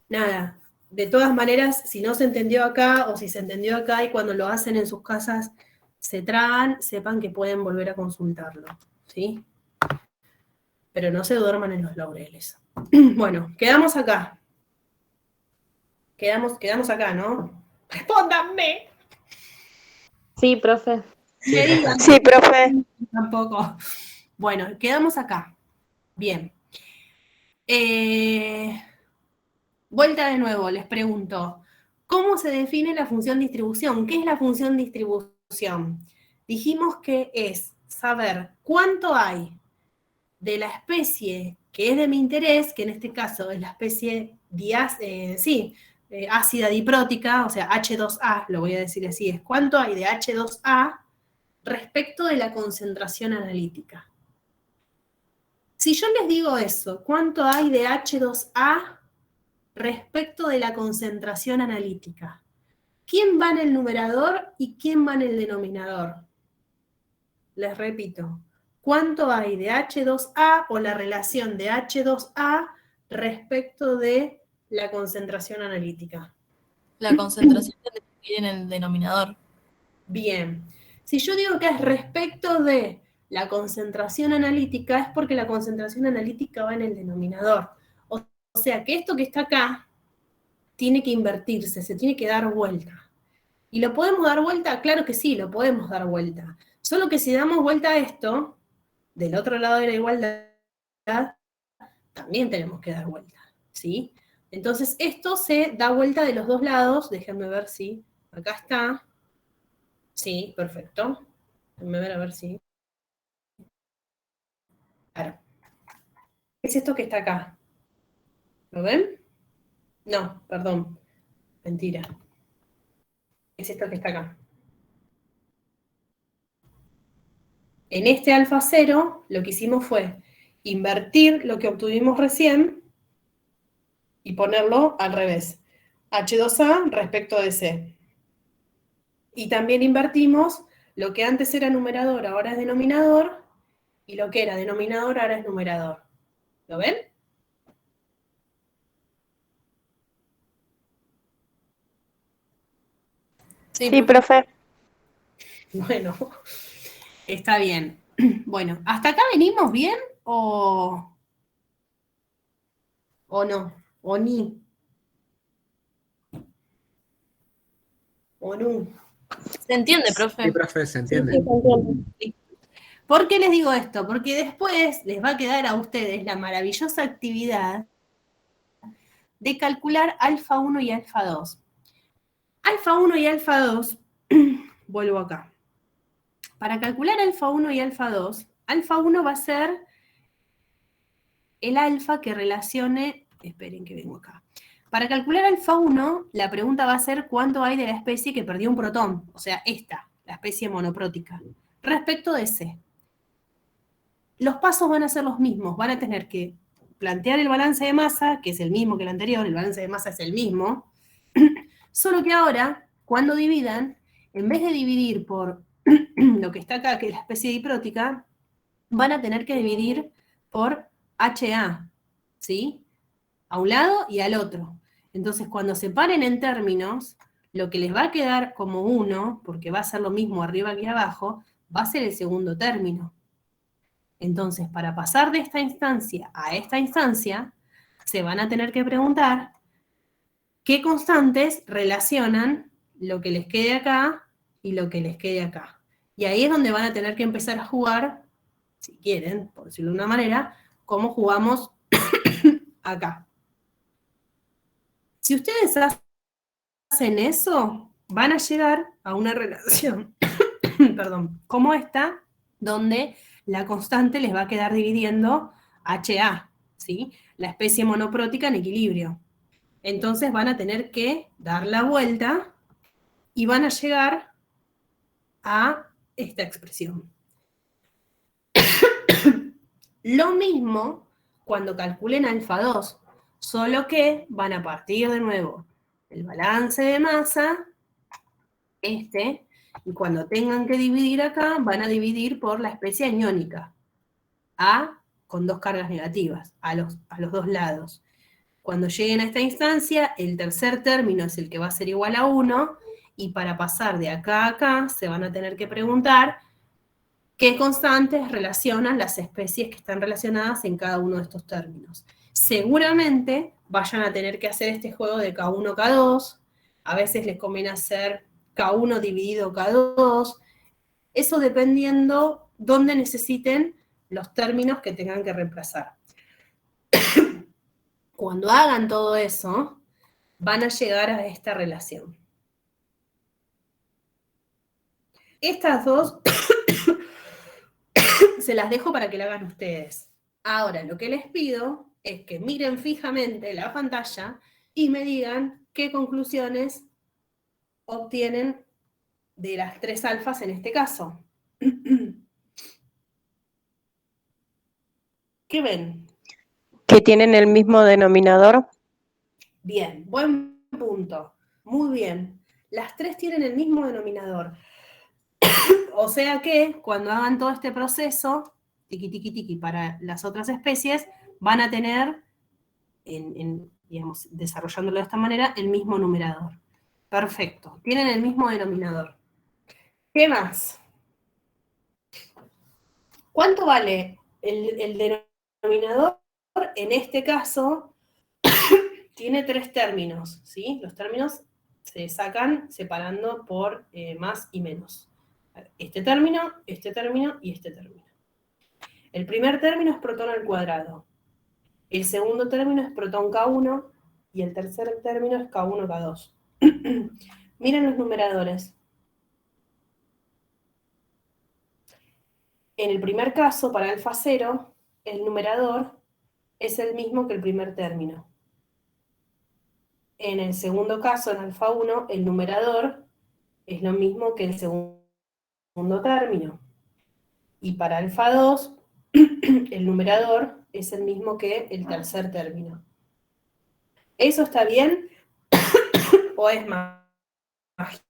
nada, de todas maneras, si no se entendió acá o si se entendió acá y cuando lo hacen en sus casas se tragan, sepan que pueden volver a consultarlo, ¿sí? Pero no se duerman en los laureles. Bueno, quedamos acá. Quedamos acá, ¿no? ¡Respóndanme! Sí, profe. Sí, Me profe. digan. Sí, profe. Tampoco. Bueno, quedamos acá. Bien. Vuelta de nuevo, les pregunto. ¿Cómo se define la función distribución? ¿Qué es la función distribución? Dijimos que es saber cuánto hay de la especie que es de mi interés, que en este caso es la especie ácida diprótica, o sea, H2A, lo voy a decir así, es cuánto hay de H2A respecto de la concentración analítica. Si yo les digo eso, ¿cuánto hay de H2A respecto de la concentración analítica? ¿Quién va en el numerador y quién va en el denominador? Les repito, ¿cuánto hay de H2A o la relación de H2A respecto de la concentración analítica? La concentración tendría que ir en el denominador. Bien. Si yo digo que es respecto de la concentración analítica, es porque la concentración analítica va en el denominador. O sea que esto que está acá tiene que invertirse, se tiene que dar vuelta. ¿Y lo podemos dar vuelta? Claro que sí, lo podemos dar vuelta. Solo que si damos vuelta a esto, del otro lado de la igualdad, también tenemos que dar vuelta, ¿sí? Entonces esto se da vuelta de los dos lados. Déjenme ver si acá está. Sí, perfecto. Déjenme ver a ver si. Claro. Es esto que está acá. ¿Lo ven? No, perdón. Mentira. Es esto que está acá. En este alfa 0, lo que hicimos fue invertir lo que obtuvimos recién y ponerlo al revés. H2A respecto de C. Y también invertimos lo que antes era numerador, ahora es denominador, y lo que era denominador ahora es numerador. ¿Lo ven? Sí, profe. Bueno, está bien. Bueno, ¿hasta acá venimos bien o no? ¿O ni? ¿O no? ¿Se entiende, Sí, profe? profe, se Sí, entiende. se entiende. ¿Por qué les digo esto? Porque después les va a quedar a ustedes la maravillosa actividad de calcular alfa 1 y alfa 2. Alfa 1 y alfa 2, vuelvo acá. Para calcular alfa 1 y alfa 2, alfa 1 va a ser el alfa que relacione, esperen que vengo acá. Para calcular alfa 1, la pregunta va a ser cuánto hay de la especie que perdió un protón, o sea, esta, la especie monoprótica, respecto de C. Los pasos van a ser los mismos, van a tener que plantear el balance de masa, que es el mismo que el anterior, el balance de masa es el mismo, solo que ahora, cuando dividan, en vez de dividir por lo que está acá, que es la especie diprótica, van a tener que dividir por HA, ¿sí? A un lado y al otro. Entonces, cuando se paren en términos, lo que les va a quedar como 1, porque va a ser lo mismo arriba que abajo, va a ser el segundo término. Entonces, para pasar de esta instancia a esta instancia, se van a tener que preguntar qué constantes relacionan lo que les quede acá y lo que les quede acá. Y ahí es donde van a tener que empezar a jugar, si quieren, por decirlo de una manera, como jugamos acá. Si ustedes hacen eso, van a llegar a una relación, perdón, como esta, donde la constante les va a quedar dividiendo HA, ¿sí? La especie monoprótica en equilibrio. Entonces van a tener que dar la vuelta y van a llegar a esta expresión. Lo mismo cuando calculen alfa 2, solo que van a partir de nuevo el balance de masa, y cuando tengan que dividir acá, van a dividir por la especie aniónica, A con 2 cargas negativas, a los 2 lados. Cuando lleguen a esta instancia, el tercer término es el que va a ser igual a 1, y para pasar de acá a acá, se van a tener que preguntar qué constantes relacionan las especies que están relacionadas en cada uno de estos términos. Seguramente vayan a tener que hacer este juego de K1, K2, a veces les conviene hacer K1 dividido K2, eso dependiendo dónde necesiten los términos que tengan que reemplazar. Cuando hagan todo eso, van a llegar a esta relación. Estas dos se las dejo para que la hagan ustedes. Ahora, lo que les pido es que miren fijamente la pantalla y me digan qué conclusiones obtienen de las 3 alfas en este caso. ¿Qué ven? Que tienen el mismo denominador. Bien, buen punto. Muy bien. Las 3 tienen el mismo denominador. O sea que cuando hagan todo este proceso, tiqui, tiqui, tiqui, para las otras especies, van a tener, digamos, desarrollándolo de esta manera, el mismo numerador. Perfecto. Tienen el mismo denominador. ¿Qué más? ¿Cuánto vale el denominador? En este caso, tiene 3 términos, ¿sí? Los términos se sacan separando por más y menos. Este término y este término. El primer término es protón al cuadrado. El segundo término es protón K1 y el tercer término es K1, K2. Miren los numeradores. En el primer caso, para alfa 0, el numerador es el mismo que el primer término. En el segundo caso, en alfa 1, el numerador es lo mismo que el segundo término. Y para alfa 2, el numerador es el mismo que el tercer término. ¿Eso está bien? ¿O es magia?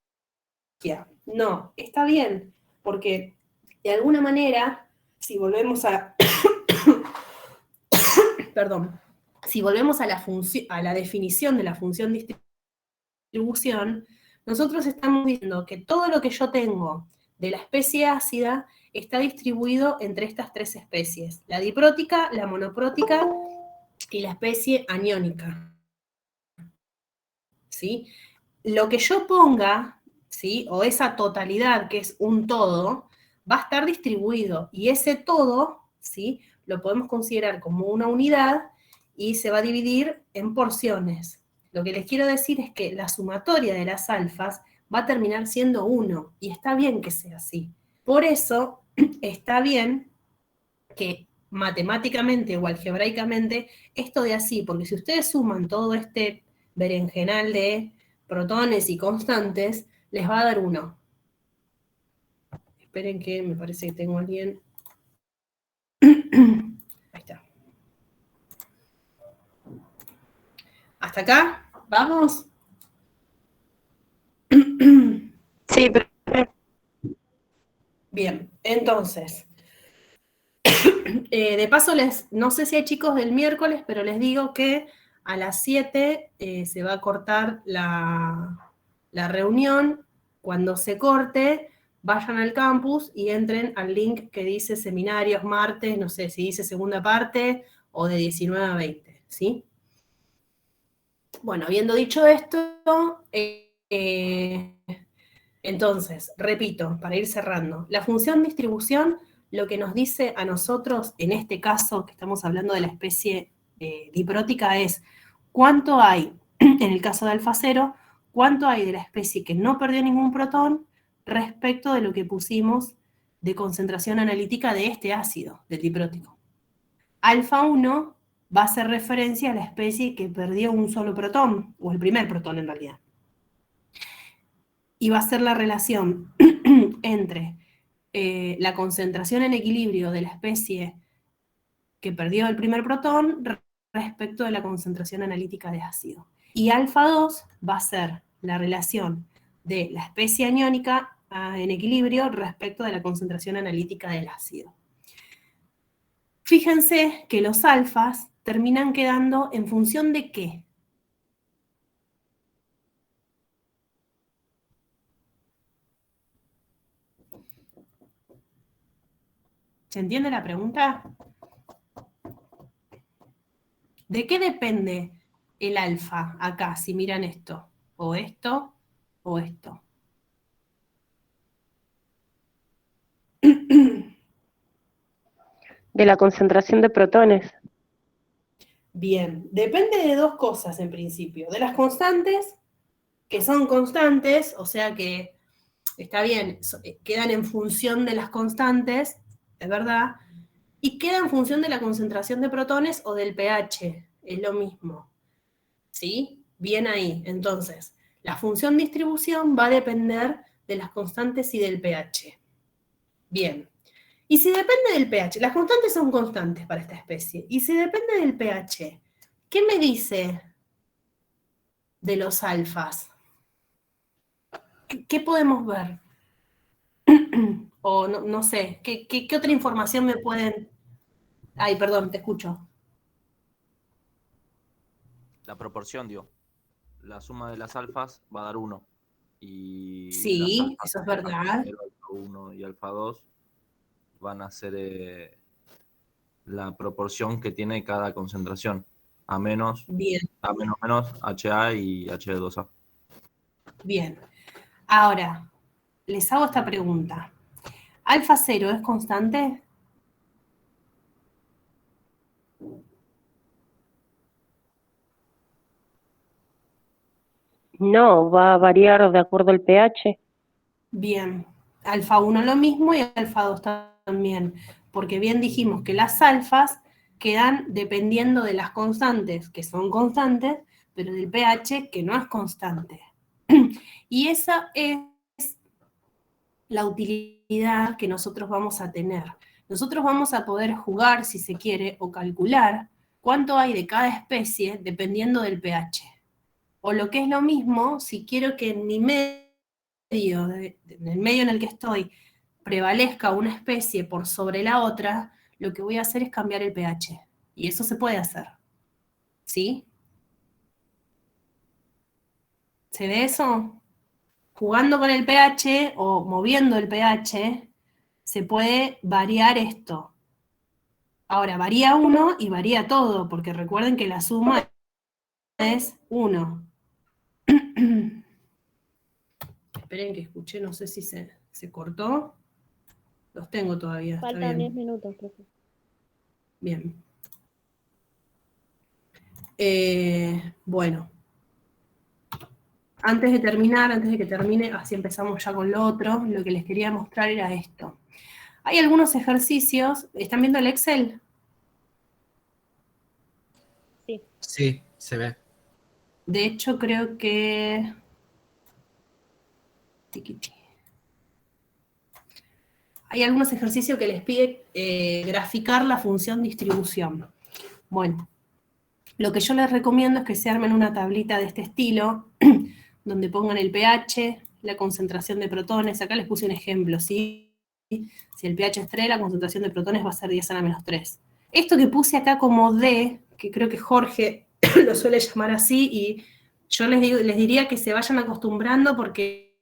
No, está bien, porque de alguna manera, si volvemos a... Perdón. Si volvemos a la definición de la función distribución, nosotros estamos diciendo que todo lo que yo tengo de la especie ácida está distribuido entre estas 3 especies, la diprótica, la monoprótica y la especie aniónica. ¿Sí? Lo que yo ponga, ¿sí? O esa totalidad que es un todo, va a estar distribuido, y ese todo, ¿sí? Lo podemos considerar como una unidad y se va a dividir en porciones. Lo que les quiero decir es que la sumatoria de las alfas va a terminar siendo 1, y está bien que sea así. Por eso está bien que matemáticamente o algebraicamente esto de así, porque si ustedes suman todo este berenjenal de protones y constantes, les va a dar 1. Esperen que me parece que tengo a alguien. Ahí está. ¿Hasta acá? ¿Vamos? Sí, pero Bien, entonces, de paso, no sé si hay chicos del miércoles, pero les digo que a las 7 se va a cortar la reunión. Cuando se corte, vayan al campus y entren al link que dice seminarios martes, no sé si dice segunda parte o de 19 a 20, ¿sí? Bueno, habiendo dicho esto, entonces, repito, para ir cerrando, la función distribución lo que nos dice a nosotros, en este caso que estamos hablando de la especie diprótica, es cuánto hay, en el caso de alfa 0, cuánto hay de la especie que no perdió ningún protón respecto de lo que pusimos de concentración analítica de este ácido, del diprótico. Alfa 1 va a hacer referencia a la especie que perdió un solo protón, o el primer protón en realidad. Y va a ser la relación entre la concentración en equilibrio de la especie que perdió el primer protón respecto de la concentración analítica de ácido. Y alfa 2 va a ser la relación de la especie aniónica en equilibrio respecto de la concentración analítica del ácido. Fíjense que los alfas terminan quedando en función de ¿qué? ¿Se entiende la pregunta? ¿De qué depende el alfa acá, si miran esto? O esto, o esto. de la concentración de protones. Bien, depende de dos cosas en principio. De las constantes, que son constantes, o sea que, está bien, quedan en función de las constantes, es verdad, y queda en función de la concentración de protones o del pH, es lo mismo. ¿Sí? Bien ahí. Entonces, la función distribución va a depender de las constantes y del pH. Bien. Y si depende del pH, las constantes son constantes para esta especie, y si depende del pH, ¿qué me dice de los alfas? ¿Qué podemos ver? O no sé, ¿qué otra información me pueden...? Ay, perdón, te escucho. La proporción, digo. La suma de las alfas va a dar 1. Y las Sí, alfas eso es verdad. alfa 1 y alfa 2 van a ser la proporción que tiene cada concentración. A menos, Bien, HA y H2A. bien. Ahora, les hago esta pregunta. ¿Alfa 0 es constante? No, va a variar de acuerdo al pH. Bien. Alfa 1 lo mismo y alfa 2 también. Porque bien dijimos que las alfas quedan dependiendo de las constantes, que son constantes, pero del pH, que no es constante. Y esa es la utilidad que nosotros vamos a tener. Nosotros vamos a poder jugar, si se quiere, o calcular cuánto hay de cada especie dependiendo del pH. O lo que es lo mismo, si quiero que en mi medio, en el medio en el que estoy, prevalezca una especie por sobre la otra, lo que voy a hacer es cambiar el pH. Y eso se puede hacer. ¿Sí? ¿Se ve eso? Jugando con el pH o moviendo el pH, se puede variar esto. Ahora, varía 1 y varía todo, porque recuerden que la suma es 1. Esperen que escuché, no sé si se cortó. Los tengo todavía, está Faltan 10 bien. minutos, profe. Bien. Bueno. antes de que termine, así empezamos ya con lo otro, lo que les quería mostrar era esto. Hay algunos ejercicios, ¿están viendo el Excel? Sí, se ve. De hecho, creo que... Hay algunos ejercicios que les pide graficar la función distribución. Bueno, lo que yo les recomiendo es que se armen una tablita de este estilo, donde pongan el pH, la concentración de protones. Acá les puse un ejemplo, ¿sí? Si el pH es 3, la concentración de protones va a ser 10 a la menos 3. Esto que puse acá como D, que creo que Jorge lo suele llamar así, y yo les diría que se vayan acostumbrando porque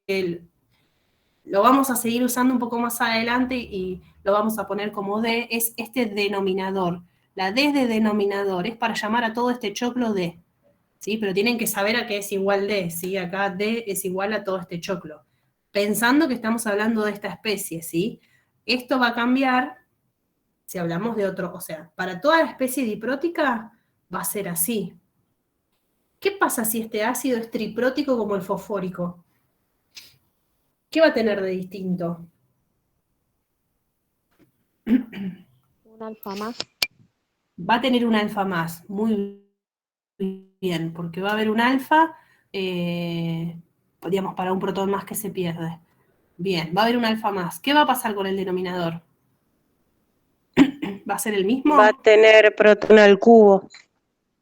lo vamos a seguir usando un poco más adelante y lo vamos a poner como D, es este denominador. La D de denominador es para llamar a todo este choclo D, ¿sí? Pero tienen que saber a qué es igual D, ¿sí? Acá D es igual a todo este choclo. Pensando que estamos hablando de esta especie, ¿sí? Esto va a cambiar si hablamos de otro, o sea, para toda la especie diprótica va a ser así. ¿Qué pasa si este ácido es triprótico como el fosfórico? ¿Qué va a tener de distinto? Un alfa más. Va a tener un alfa más, muy bien, porque va a haber un alfa, digamos, para un protón más que se pierde. Bien, va a haber un alfa más. ¿Qué va a pasar con el denominador? ¿Va a ser el mismo? Va a tener protón al cubo.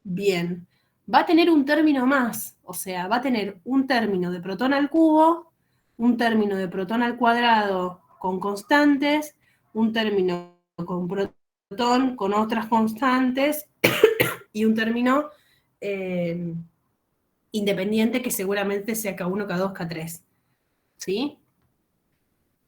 Bien. Va a tener un término más, o sea, va a tener un término de protón al cubo, un término de protón al cuadrado con constantes, un término con protón con otras constantes y un término independiente que seguramente sea K1, K2, K3. ¿Sí?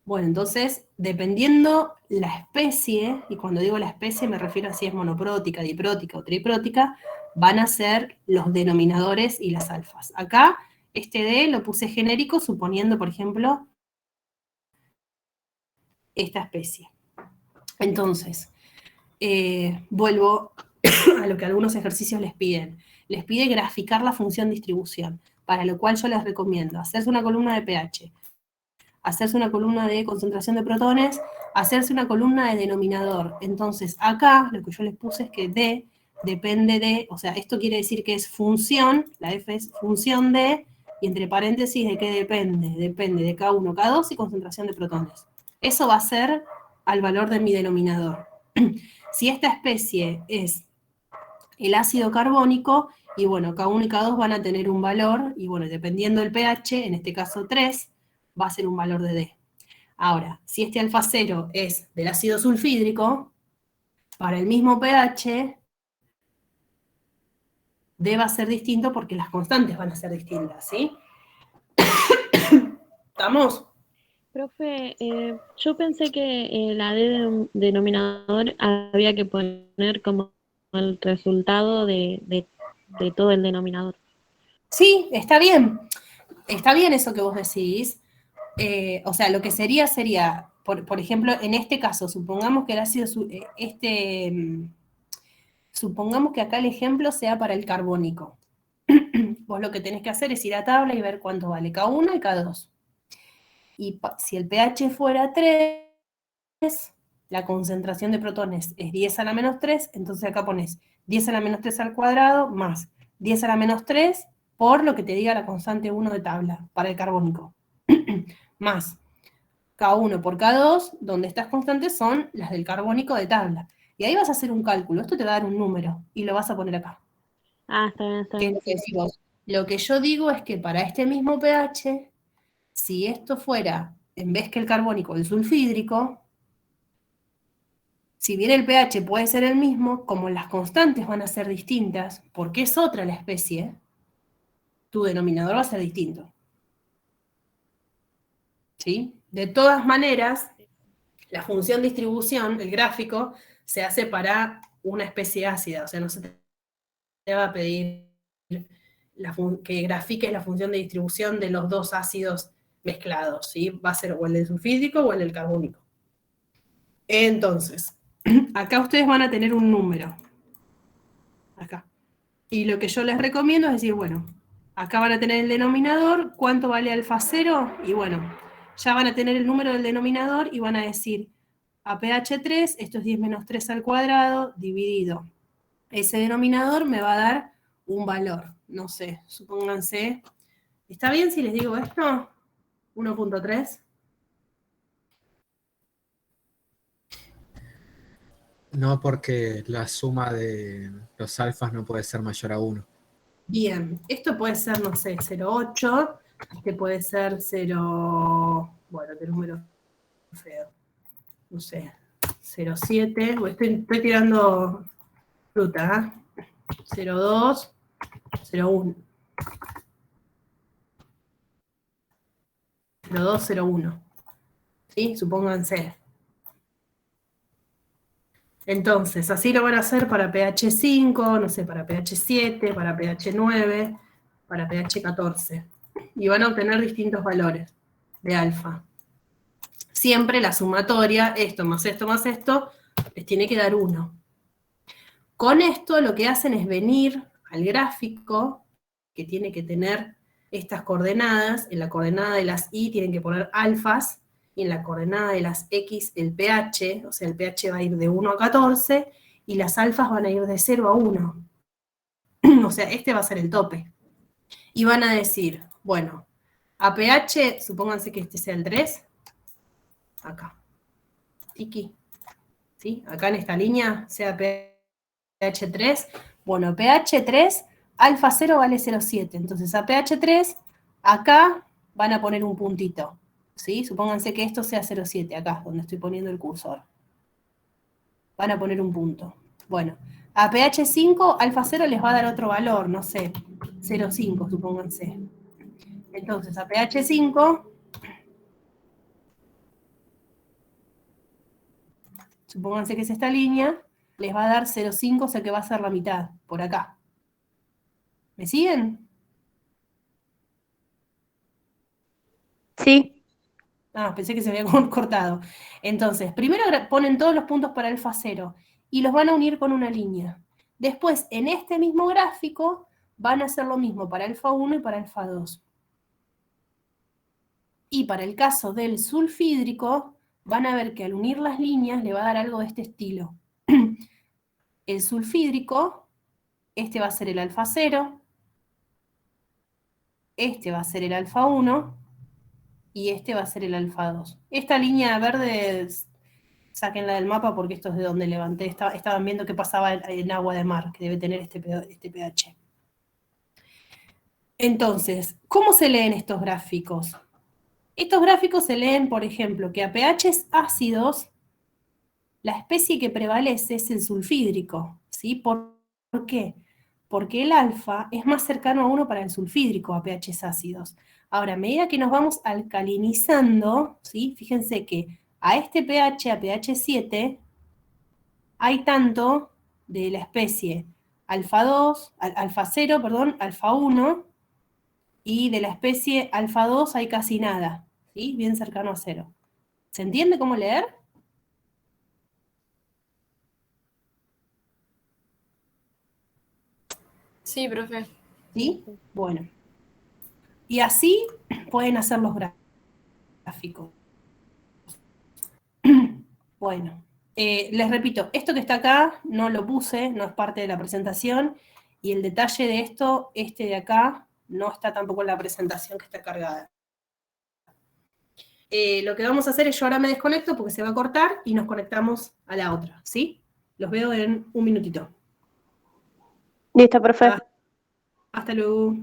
Bueno, entonces, dependiendo la especie, y cuando digo la especie me refiero a si es monoprótica, diprótica o triprótica, van a ser los denominadores y las alfas. Acá, este D lo puse genérico suponiendo, por ejemplo, esta especie. Entonces, vuelvo a lo que algunos ejercicios les piden. Les pide graficar la función distribución, para lo cual yo les recomiendo hacerse una columna de pH, hacerse una columna de concentración de protones, hacerse una columna de denominador. Entonces, acá lo que yo les puse es que D depende de, o sea, esto quiere decir que es función, la F es función de, y entre paréntesis, ¿de qué depende? Depende de K1, K2 y concentración de protones. Eso va a ser al valor de mi denominador. Si esta especie es el ácido carbónico, y bueno, K1 y K2 van a tener un valor, y bueno, dependiendo del pH, en este caso 3, va a ser un valor de D. Ahora, si este alfa 0 es del ácido sulfídrico, para el mismo pH, D va a ser distinto porque las constantes van a ser distintas, ¿sí? ¿Estamos? Profe, yo pensé que la D de denominador había que poner como el resultado de todo el denominador. Sí, está bien. Está bien eso que vos decís. O sea, lo que sería, por ejemplo, en este caso, supongamos que el ácido, supongamos que acá el ejemplo sea para el carbónico. Vos lo que tenés que hacer es ir a tabla y ver cuánto vale K1 y K2. Y si el pH fuera 3, la concentración de protones es 10 a la menos 3, entonces acá pones 10 a la menos 3 al cuadrado más 10 a la menos 3 por lo que te diga la constante 1 de tabla para el carbónico. Más K1 por K2, donde estas constantes son las del carbónico de tabla. Y ahí vas a hacer un cálculo, esto te va a dar un número, y lo vas a poner acá. Ah, está bien, está ¿Qué es bien. lo que decís vos? Lo que yo digo es que para este mismo pH, si esto fuera, en vez que el carbónico, el sulfídrico, si bien el pH puede ser el mismo, como las constantes van a ser distintas, porque es otra la especie, tu denominador va a ser distinto. ¿Sí? De todas maneras, la función distribución, el gráfico, se hace para una especie ácida, o sea, no se te va a pedir que grafiques la función de distribución de los dos ácidos mezclados, ¿sí? Va a ser o el del sulfídrico o el del carbónico. Entonces, acá ustedes van a tener un número. Acá. Y lo que yo les recomiendo es decir, bueno, Acá van a tener el denominador, ¿cuánto vale alfa 0? Y bueno, ya van a tener el número del denominador y van a decir, a pH 3, esto es 10 menos 3 al cuadrado, dividido. Ese denominador me va a dar un valor, no sé, supónganse. ¿Está bien si les digo esto? 1.3. No, porque la suma de los alfas no puede ser mayor a 1. Bien, esto puede ser, no sé, 0.8, este puede ser 0, bueno, qué número feo, no sé, 0.7, estoy tirando fruta, ¿eh? 0.2, 0.1, 0.2, 0.1, ¿sí? Supónganse. Entonces, así lo van a hacer para pH 5, no sé, para pH 7, para pH 9, para pH 14. Y van a obtener distintos valores de alfa. Siempre la sumatoria, esto más esto, les tiene que dar 1. Con esto lo que hacen es venir al gráfico, que tiene que tener estas coordenadas. En la coordenada de las y tienen que poner alfas, y en la coordenada de las x el pH, o sea, el pH va a ir de 1 a 14, y las alfas van a ir de 0 a 1. O sea, este va a ser el tope. Y van a decir, bueno, a pH, supónganse que este sea el 3, acá, tiki, ¿sí? Acá en esta línea, sea pH 3, bueno, pH 3, alfa 0 vale 0,7, entonces a pH 3, acá van a poner un puntito, ¿sí? Supónganse que esto sea 0,7, acá, donde estoy poniendo el cursor. Van a poner un punto. Bueno, a pH 5, alfa 0 les va a dar otro valor, no sé, 0,5, supónganse. Entonces, a pH 5, supónganse que es esta línea, les va a dar 0,5, o sea que va a ser la mitad, por acá. ¿Me siguen? Sí, Ah, pensé que se había cortado. Entonces, primero ponen todos los puntos para alfa 0 y los van a unir con una línea. Después, en este mismo gráfico, van a hacer lo mismo para alfa 1 y para alfa 2. Y para el caso del sulfídrico, van a ver que al unir las líneas le va a dar algo de este estilo. El sulfídrico, este va a ser el alfa 0, este va a ser el alfa 1 y este va a ser el alfa 2. Esta línea verde, sáquenla del mapa porque esto es de donde levanté. Estaban viendo qué pasaba en agua de mar, que debe tener este pH. Entonces, ¿cómo se leen estos gráficos? Estos gráficos se leen, por ejemplo, que a pHs ácidos, la especie que prevalece es el sulfídrico, ¿sí? ¿Por qué? Porque el alfa es más cercano a 1 para el sulfídrico, a pHs ácidos. Ahora, a medida que nos vamos alcalinizando, ¿sí? Fíjense que a este pH, a pH 7, hay tanto de la especie alfa 2, alfa 0, perdón, alfa 1, y de la especie alfa 2 hay casi nada, ¿sí? Bien cercano a 0. ¿Se entiende cómo leer? Sí, profe. ¿Sí? Bueno. Y así pueden hacer los gráficos. Bueno, les repito, esto que está acá no lo puse, no es parte de la presentación, y el detalle de esto, este de acá, no está tampoco en la presentación que está cargada. Lo que vamos a hacer es, yo ahora me desconecto porque se va a cortar y nos conectamos a la otra, ¿sí? Los veo en un minutito. listo, profe. Hasta luego.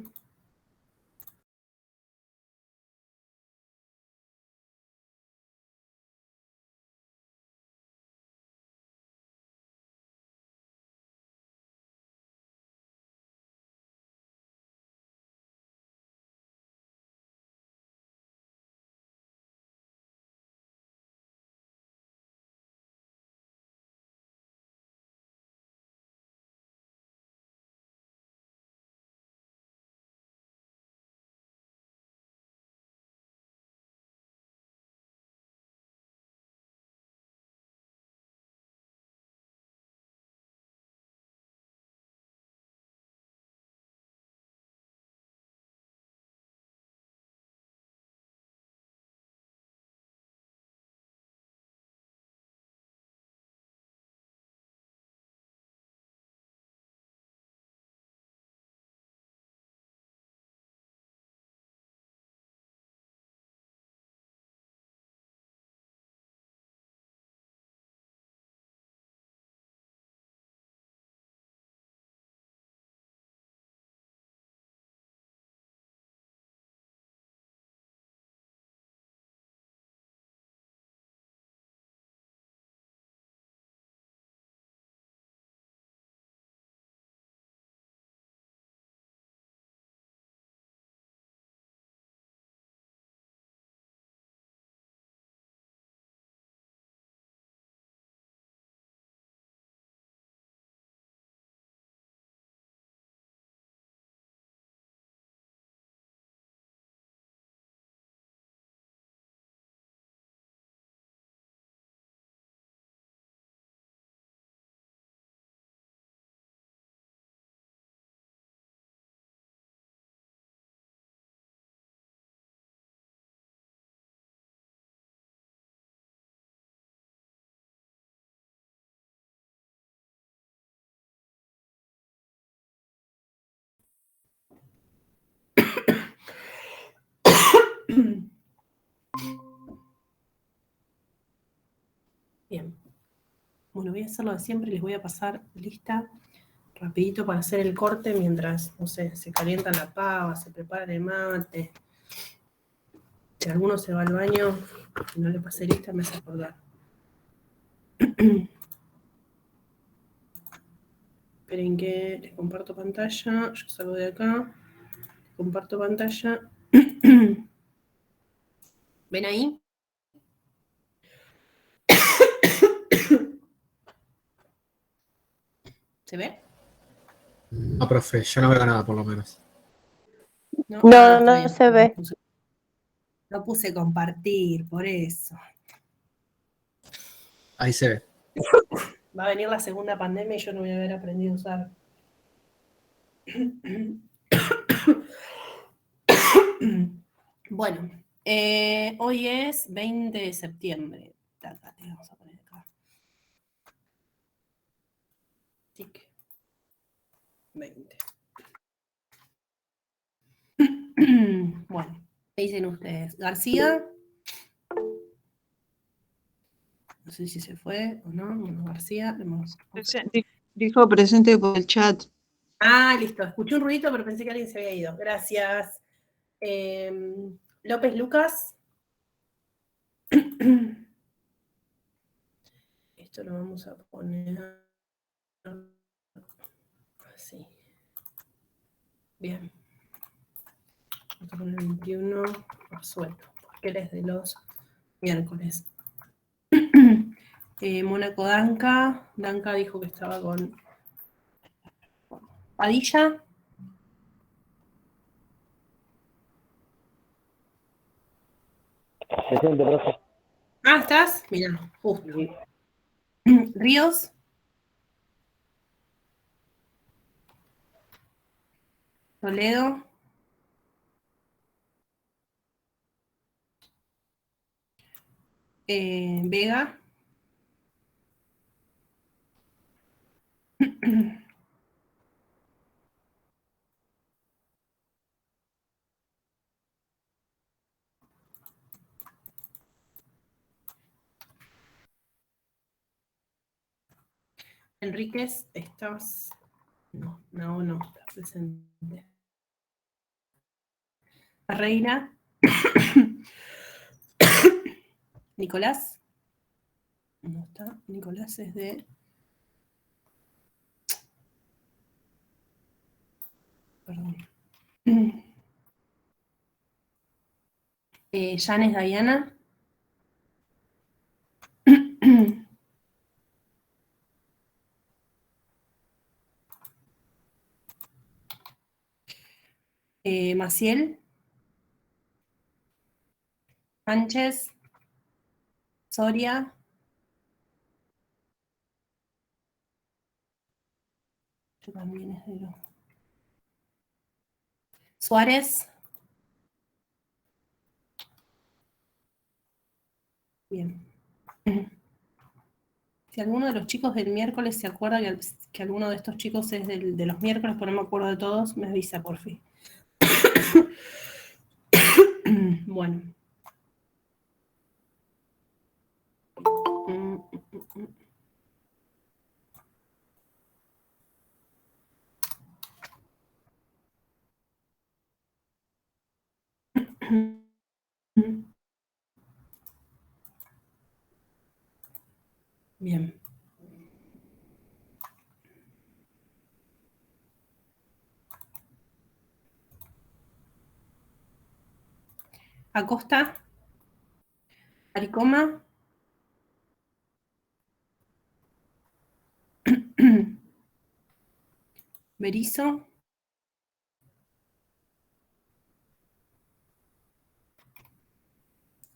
Bien. Bueno, voy a hacer lo de siempre, les voy a pasar lista rapidito para hacer el corte mientras, no sé, se calienta la pava, se prepara el mate. Si alguno se va al baño y no le pasé lista, me hace acordar. Esperen que les comparto pantalla. Yo salgo de acá. Comparto pantalla. ¿Ven ahí? ¿Se ve? No, profe, yo no veo nada por lo menos. No, No, está no bien. se ve. No puse compartir, por eso. Ahí se ve. Va a venir la segunda pandemia y yo no voy a haber aprendido a usar. Bueno, hoy es 20 de septiembre. Taca, te vamos a poner acá. Tic. 20. Bueno, ¿qué dicen ustedes? García. No sé si se fue o no. Bueno, García. Dijo presente por el chat. Ah, listo. Escuché un ruidito, pero pensé que alguien se había ido. Gracias. López Lucas. Esto lo vamos a poner así. Bien. Vamos a poner 21 resuelto, porque él es de los miércoles. Mónaco Danca. Danca dijo que estaba con Padilla. Presente, profe. Ah, ¿estás? Mirá, justo. Ríos. Toledo. Vega. Enríquez, ¿estás? No, no, está presente. Reina. Nicolás. No está. Nicolás es de. Perdón. Yanes Diana. Maciel. Sánchez. Soria. Yo también es de los. Suárez. Bien. Si alguno de los chicos del miércoles se acuerda que alguno de estos chicos es de los miércoles, pero no me acuerdo de todos, me avisa, por fin. Bueno. Bien. Acosta. Aricoma. Berizo.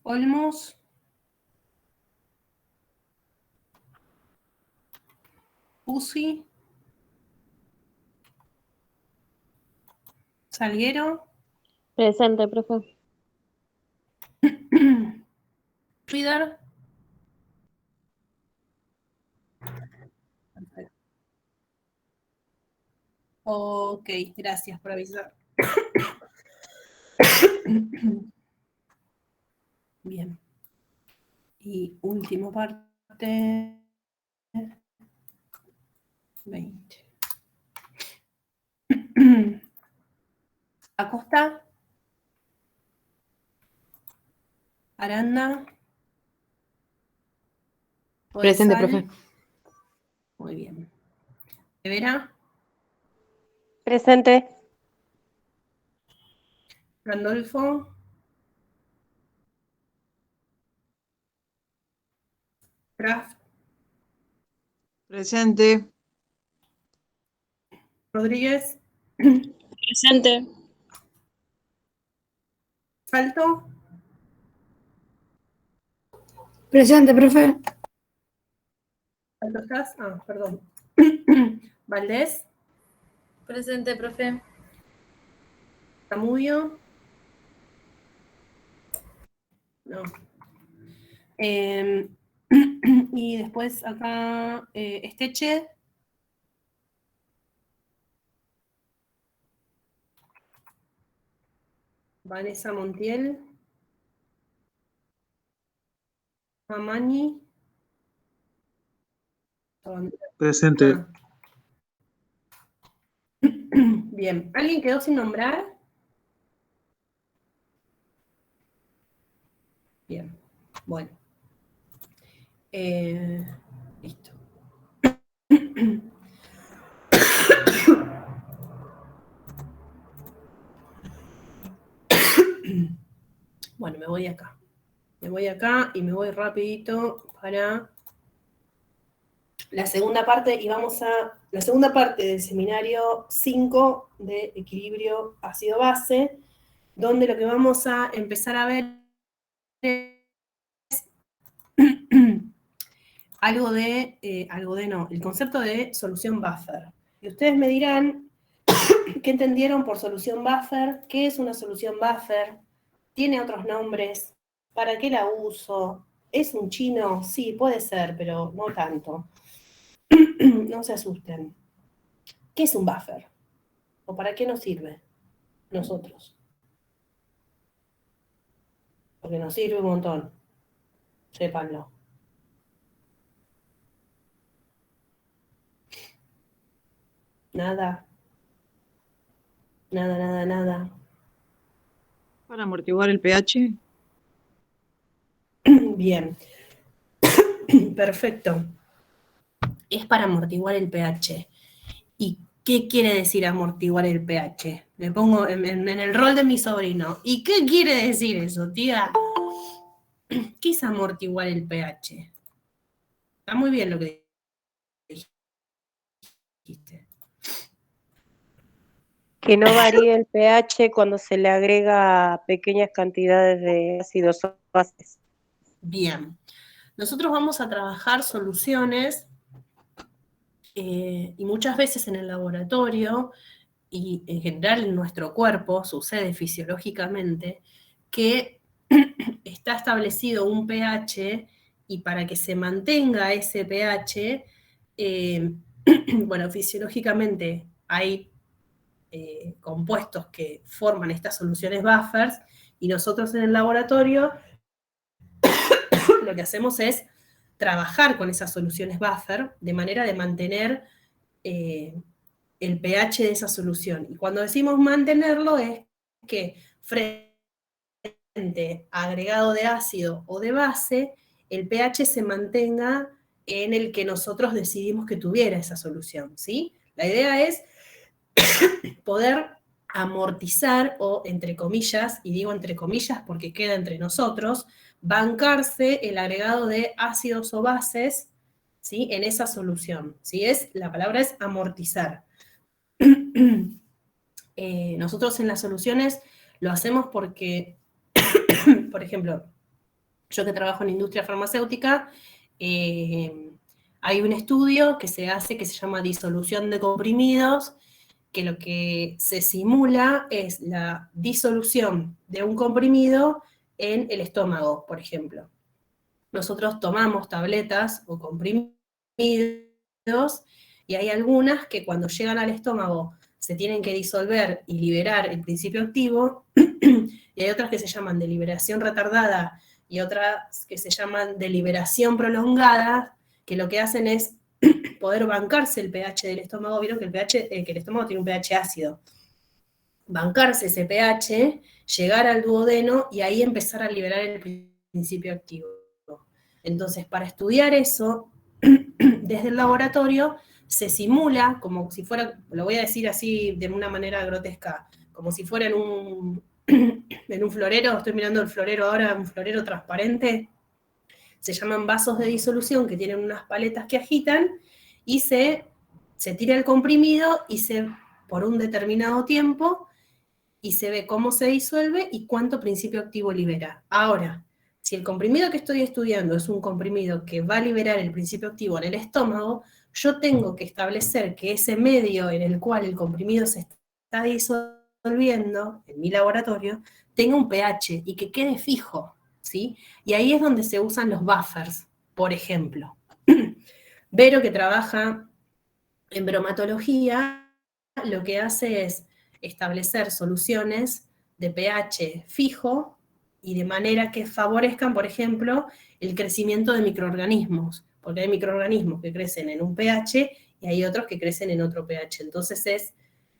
Olmos. Uzi. Salguero. Presente, profe. Twitter. Ok, gracias por avisar. Bien. Y última parte. 20. Acosta. Aranda. Presente, Odesal. profe. Muy bien. Rivera. Presente. Randolfo. Kraft. Presente. Rodríguez. Presente. Salto. Presente, profe. Salto estás. Ah, perdón. Valdés. Presente, profe. Zamudio. No. Y después acá Esteche. Vanessa Montiel. Mamani. Presente. Ah. Bien. ¿Alguien quedó sin nombrar? Bien. Bueno. Listo. Bueno, me voy acá. Me voy acá y me voy rapidito para la segunda parte y vamos a la segunda parte del seminario 5 de equilibrio ácido-base, donde lo que vamos a empezar a ver es el concepto de solución buffer. Y ustedes me dirán qué entendieron por solución buffer, qué es una solución buffer, tiene otros nombres, para qué la uso, es un chino, sí, puede ser, pero no tanto. No se asusten. ¿Qué es un buffer? ¿O para qué nos sirve? Nosotros. Porque nos sirve un montón. Sépanlo. Nada. Nada, nada, nada. Para amortiguar el pH. Bien. Perfecto. Es para amortiguar el pH. ¿Y qué quiere decir amortiguar el pH? Le pongo en el rol de mi sobrino. ¿Y qué quiere decir eso, tía? ¿Qué es amortiguar el pH? Está muy bien lo que dijiste. Que no varíe el pH cuando se le agrega pequeñas cantidades de ácidos o bases. Bien. Nosotros vamos a trabajar soluciones y muchas veces en el laboratorio y en general en nuestro cuerpo sucede fisiológicamente que está establecido un pH y para que se mantenga ese pH, bueno, fisiológicamente hay compuestos que forman estas soluciones buffers y nosotros en el laboratorio lo que hacemos es trabajar con esas soluciones buffer de manera de mantener el pH de esa solución. Y cuando decimos mantenerlo es que frente a agregado de ácido o de base, el pH se mantenga en el que nosotros decidimos que tuviera esa solución, ¿sí? La idea es poder amortizar o, entre comillas, y digo entre comillas porque queda entre nosotros, bancarse el agregado de ácidos o bases, ¿sí? En esa solución, ¿sí? La palabra es amortizar. Nosotros en las soluciones lo hacemos porque, por ejemplo, yo que trabajo en industria farmacéutica, hay un estudio que se hace que se llama disolución de comprimidos, que lo que se simula es la disolución de un comprimido en el estómago, por ejemplo. Nosotros tomamos tabletas o comprimidos y hay algunas que cuando llegan al estómago se tienen que disolver y liberar el principio activo, y hay otras que se llaman de liberación retardada y otras que se llaman de liberación prolongada, que lo que hacen es poder bancarse el pH del estómago. Vieron que que el estómago tiene un pH ácido. Bancarse ese pH, llegar al duodeno y ahí empezar a liberar el principio activo. Entonces, para estudiar eso, desde el laboratorio se simula como si fuera, lo voy a decir así de una manera grotesca, como si fuera en un florero. Estoy mirando el florero ahora, un florero transparente. Se llaman vasos de disolución, que tienen unas paletas que agitan, y se tira el comprimido y por un determinado tiempo, y se ve cómo se disuelve y cuánto principio activo libera. Ahora, si el comprimido que estoy estudiando es un comprimido que va a liberar el principio activo en el estómago, yo tengo que establecer que ese medio en el cual el comprimido se está disolviendo, en mi laboratorio, tenga un pH y que quede fijo, ¿sí? Y ahí es donde se usan los buffers, por ejemplo. Vero, que trabaja en bromatología, lo que hace es establecer soluciones de pH fijo y de manera que favorezcan, por ejemplo, el crecimiento de microorganismos, porque hay microorganismos que crecen en un pH y hay otros que crecen en otro pH. Entonces es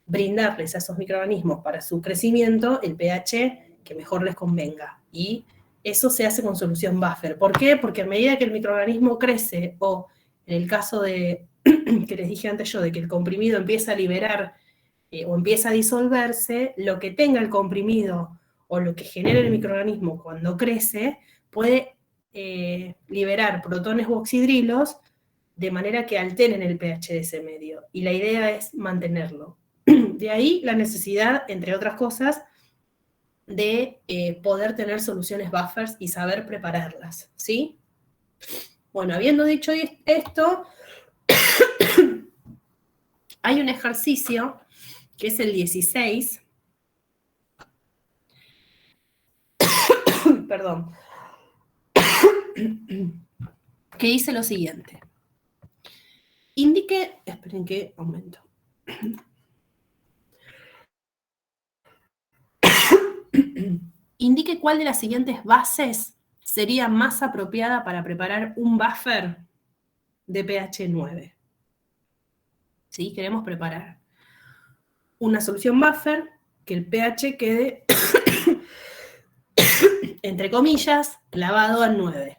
brindarles a esos microorganismos para su crecimiento el pH que mejor les convenga. Y eso se hace con solución buffer. ¿Por qué? Porque a medida que el microorganismo crece, o en el caso de que les dije antes yo, de que el comprimido empieza a liberar o empieza a disolverse, lo que tenga el comprimido o lo que genere el microorganismo cuando crece puede liberar protones u oxidrilos de manera que alteren el pH de ese medio. Y la idea es mantenerlo. De ahí la necesidad, entre otras cosas, de poder tener soluciones buffers y saber prepararlas, ¿sí? Bueno, habiendo dicho esto, hay un ejercicio que es el 16, perdón, que dice lo siguiente. Indique, esperen que aumento. Indique cuál de las siguientes bases sería más apropiada para preparar un buffer de pH 9. ¿Sí? Queremos preparar una solución buffer, que el pH quede, entre comillas, clavado al 9.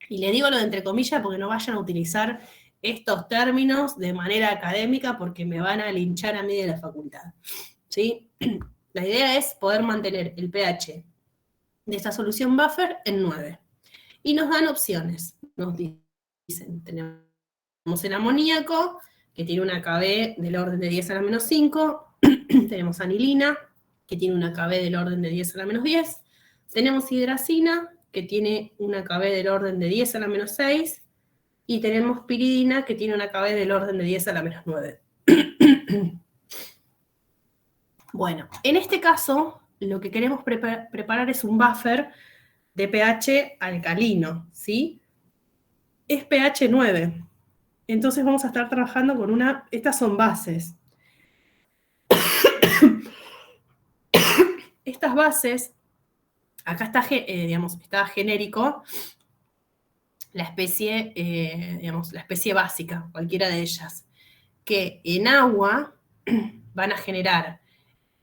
Y le digo lo de entre comillas porque no vayan a utilizar estos términos de manera académica porque me van a linchar a mí de la facultad, ¿sí? La idea es poder mantener el pH de esta solución buffer en 9. Y nos dan opciones. Nos dicen, tenemos el amoníaco, que tiene una KB del orden de 10 a la menos 5. Tenemos anilina, que tiene una KB del orden de 10 a la menos 10. Tenemos hidracina, que tiene una KB del orden de 10 a la menos 6. Y tenemos piridina, que tiene una KB del orden de 10 a la menos 9. Bueno, en este caso, lo que queremos preparar es un buffer de pH alcalino, ¿sí? Es pH 9. Entonces vamos a estar trabajando con estas son bases. Estas bases, acá está, está genérico, la especie, la especie básica, cualquiera de ellas, que en agua van a generar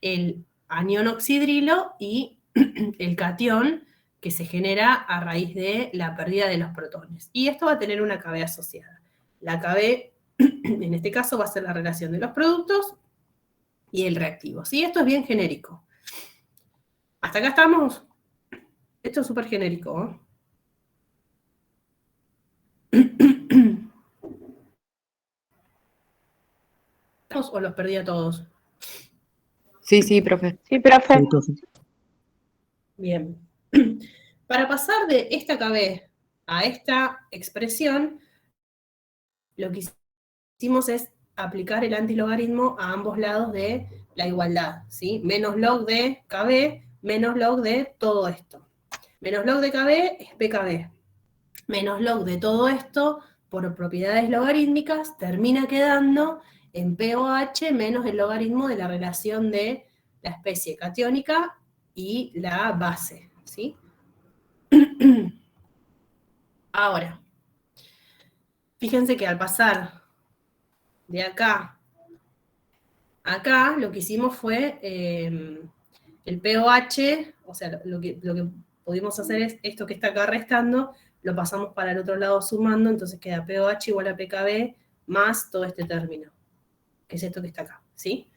el anión oxidrilo y el catión que se genera a raíz de la pérdida de los protones. Y esto va a tener una KB asociada. La KB, en este caso, va a ser la relación de los productos y el reactivo. ¿Sí? Esto es bien genérico. ¿Hasta acá estamos? Esto es súper genérico, ¿eh? ¿O los perdí a todos? Sí, profe. Sí, profe. Sí, profe. Bien. Para pasar de esta KB a esta expresión, lo que hicimos es aplicar el antilogaritmo a ambos lados de la igualdad, ¿sí? Menos log de KB, menos log de todo esto. Menos log de KB es PKB. Menos log de todo esto, por propiedades logarítmicas, termina quedando en POH menos el logaritmo de la relación de la especie catiónica y la base, ¿sí? Ahora, fíjense que al pasar de acá a acá, lo que hicimos fue el pOH, o sea, lo que pudimos hacer es esto que está acá restando, lo pasamos para el otro lado sumando, entonces queda pOH igual a pKb más todo este término, que es esto que está acá, ¿sí?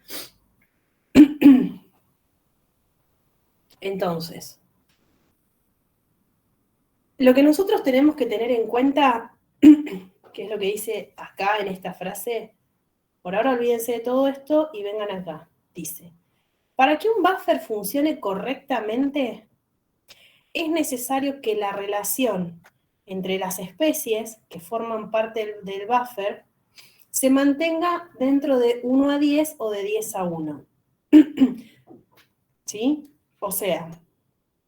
Entonces, lo que nosotros tenemos que tener en cuenta, que es lo que dice acá en esta frase, por ahora olvídense de todo esto y vengan acá, dice, para que un buffer funcione correctamente, es necesario que la relación entre las especies que forman parte del buffer se mantenga dentro de 1 a 10 o de 10 a 1. ¿Sí? O sea,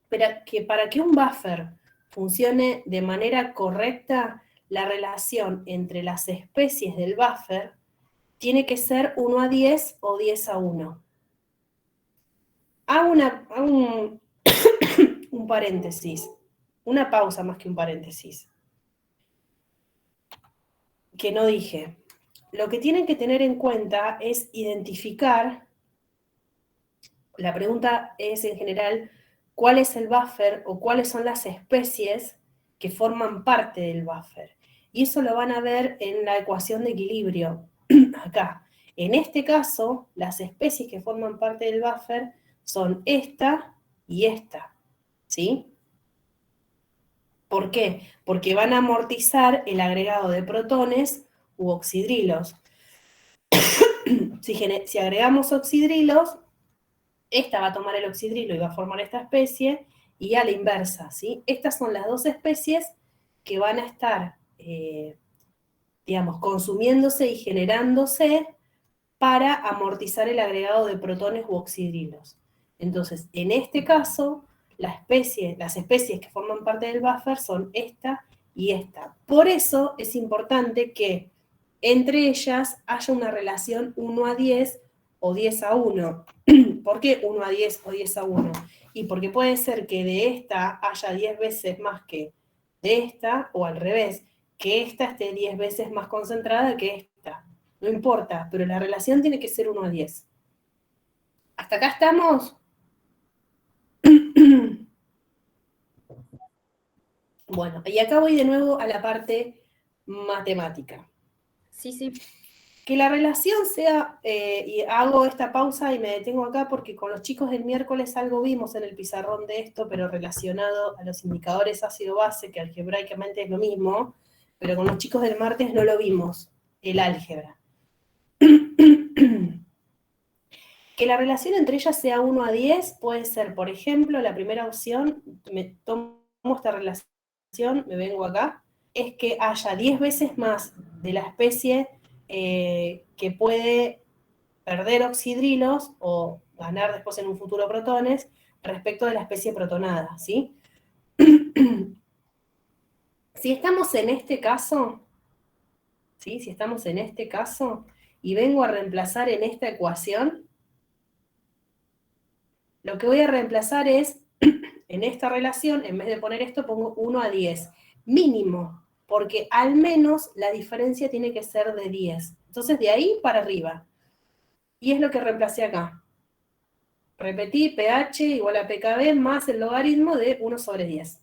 para que un buffer funcione de manera correcta, la relación entre las especies del buffer tiene que ser 1 a 10 o 10 a 1. Hago un paréntesis, una pausa más que un paréntesis, que no dije. Lo que tienen que tener en cuenta es identificar, la pregunta es en general, ¿cuál es el buffer o cuáles son las especies que forman parte del buffer? Y eso lo van a ver en la ecuación de equilibrio, acá. En este caso, las especies que forman parte del buffer son esta y esta, ¿sí? ¿Por qué? Porque van a amortizar el agregado de protones u oxidrilos. Si agregamos oxidrilos, esta va a tomar el oxidrilo y va a formar esta especie, y a la inversa, ¿sí? Estas son las dos especies que van a estar, digamos, consumiéndose y generándose para amortizar el agregado de protones u oxidrilos. Entonces, en este caso, las especies que forman parte del buffer son esta y esta. Por eso es importante que entre ellas haya una relación 1 a 10 o 10 a 1. ¿Por qué 1 a 10 o 10 a 1? Y porque puede ser que de esta haya 10 veces más que de esta, o al revés, que esta esté 10 veces más concentrada que esta. No importa, pero la relación tiene que ser 1 a 10. ¿Hasta acá estamos? Bueno, y acá voy de nuevo a la parte matemática. Sí. Que la relación sea, y hago esta pausa y me detengo acá porque con los chicos del miércoles algo vimos en el pizarrón de esto, pero relacionado a los indicadores ácido-base, que algebraicamente es lo mismo, pero con los chicos del martes no lo vimos, el álgebra. Que la relación entre ellas sea 1 a 10 puede ser, por ejemplo, la primera opción, me tomo esta relación, me vengo acá, es que haya 10 veces más de la especie que puede perder oxidrilos o ganar después en un futuro protones respecto de la especie protonada, ¿sí? Si estamos en este caso, ¿sí? Si estamos en este caso y vengo a reemplazar en esta ecuación, lo que voy a reemplazar es, en esta relación, en vez de poner esto, pongo 1 a 10. Mínimo, porque al menos la diferencia tiene que ser de 10. Entonces, de ahí para arriba. Y es lo que reemplacé acá. Repetí, pH igual a pKb más el logaritmo de 1 sobre 10.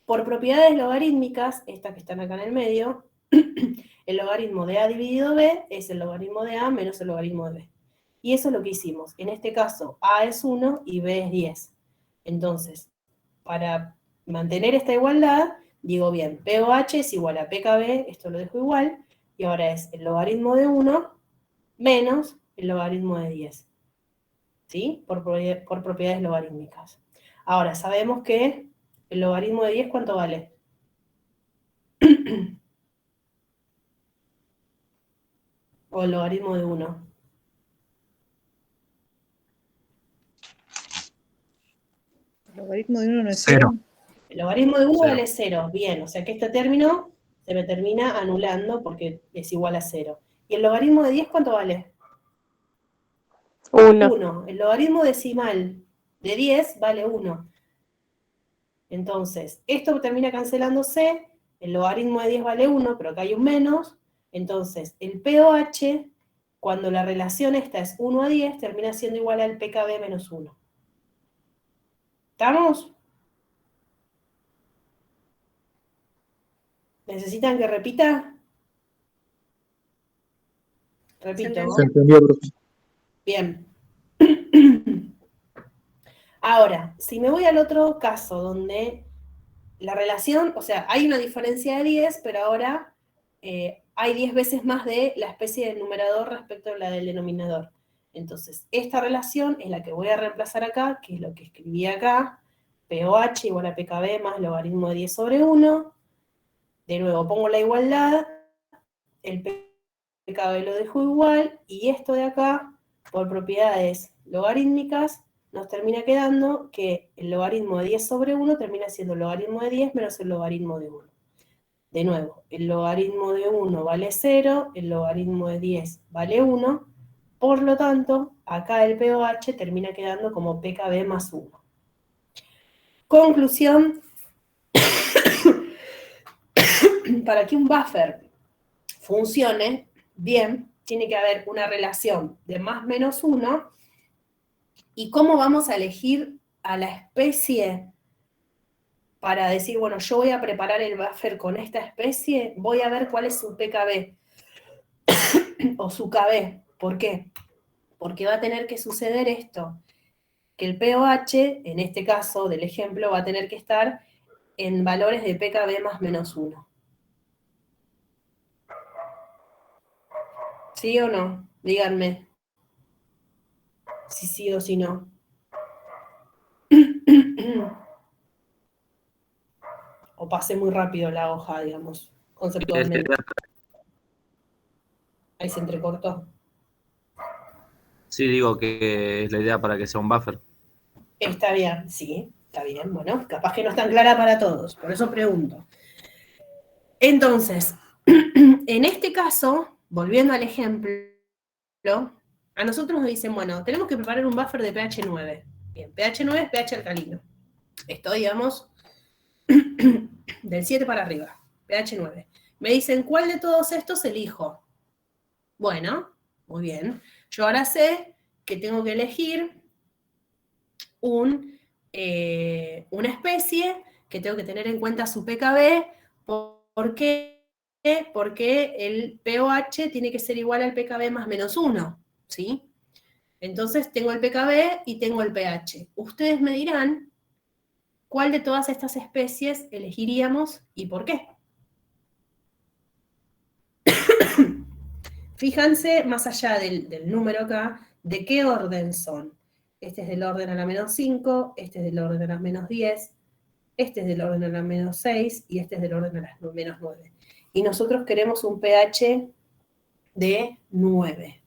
Por propiedades logarítmicas, estas que están acá en el medio, el logaritmo de A dividido B es el logaritmo de A menos el logaritmo de B. Y eso es lo que hicimos. En este caso, A es 1 y B es 10. Entonces, para mantener esta igualdad, digo bien, pOH es igual a pKb, esto lo dejo igual, y ahora es el logaritmo de 1 menos el logaritmo de 10. ¿Sí? Por propiedades logarítmicas. Ahora, sabemos que el logaritmo de 10, ¿cuánto vale? O el logaritmo de 1. El logaritmo de 1 no es 0. 0. El logaritmo de 1 Cero. vale 0. Bien, o sea que este término se me termina anulando porque es igual a 0. ¿Y el logaritmo de 10 cuánto vale? 1. 1. El logaritmo decimal de 10 vale 1. Entonces, esto termina cancelándose, el logaritmo de 10 vale 1, pero acá hay un menos, entonces el pOH, cuando la relación esta es 1 a 10, termina siendo igual al pKb menos 1. ¿Estamos? ¿Necesitan que repita? Repito. Se entendió, profe. Bien. Ahora, si me voy al otro caso, donde la relación, o sea, hay una diferencia de 10, pero ahora hay 10 veces más de la especie del numerador respecto a la del denominador. Entonces, esta relación es la que voy a reemplazar acá, que es lo que escribí acá, pOH igual a pKb más logaritmo de 10 sobre 1. De nuevo, pongo la igualdad, el pKb lo dejo igual, y esto de acá, por propiedades logarítmicas, nos termina quedando que el logaritmo de 10 sobre 1 termina siendo el logaritmo de 10 menos el logaritmo de 1. De nuevo, el logaritmo de 1 vale 0, el logaritmo de 10 vale 1, por lo tanto, acá el pOH termina quedando como pKb más 1. Conclusión, para que un buffer funcione bien, tiene que haber una relación de más menos 1. ¿Y cómo vamos a elegir a la especie para decir, bueno, yo voy a preparar el buffer con esta especie? Voy a ver cuál es su pKb o su KB. ¿Por qué? Porque va a tener que suceder esto, que el pOH, en este caso del ejemplo, va a tener que estar en valores de pKb más menos 1. ¿Sí o no? Díganme si sí o si no. O pasé muy rápido la hoja, digamos, conceptualmente. Ahí se entrecortó. Sí, digo que es la idea para que sea un buffer. Está bien, sí, está bien. Bueno, capaz que no es tan clara para todos, por eso pregunto. Entonces, en este caso, volviendo al ejemplo, a nosotros nos dicen, bueno, tenemos que preparar un buffer de pH 9. Bien, pH 9 es pH alcalino. Esto, digamos, del 7 para arriba, pH 9. Me dicen, ¿cuál de todos estos elijo? Bueno, muy bien. Yo ahora sé que tengo que elegir una especie que tengo que tener en cuenta su pKb. ¿Por qué? Porque el pOH tiene que ser igual al pKb más menos 1, ¿sí? Entonces tengo el pKb y tengo el pH. Ustedes me dirán cuál de todas estas especies elegiríamos y por qué. Fíjense, más allá del número acá, de qué orden son. Este es del orden a la menos 5, este es del orden a la menos 10, este es del orden a la menos 6 y este es del orden a la menos 9. Y nosotros queremos un pH de 9.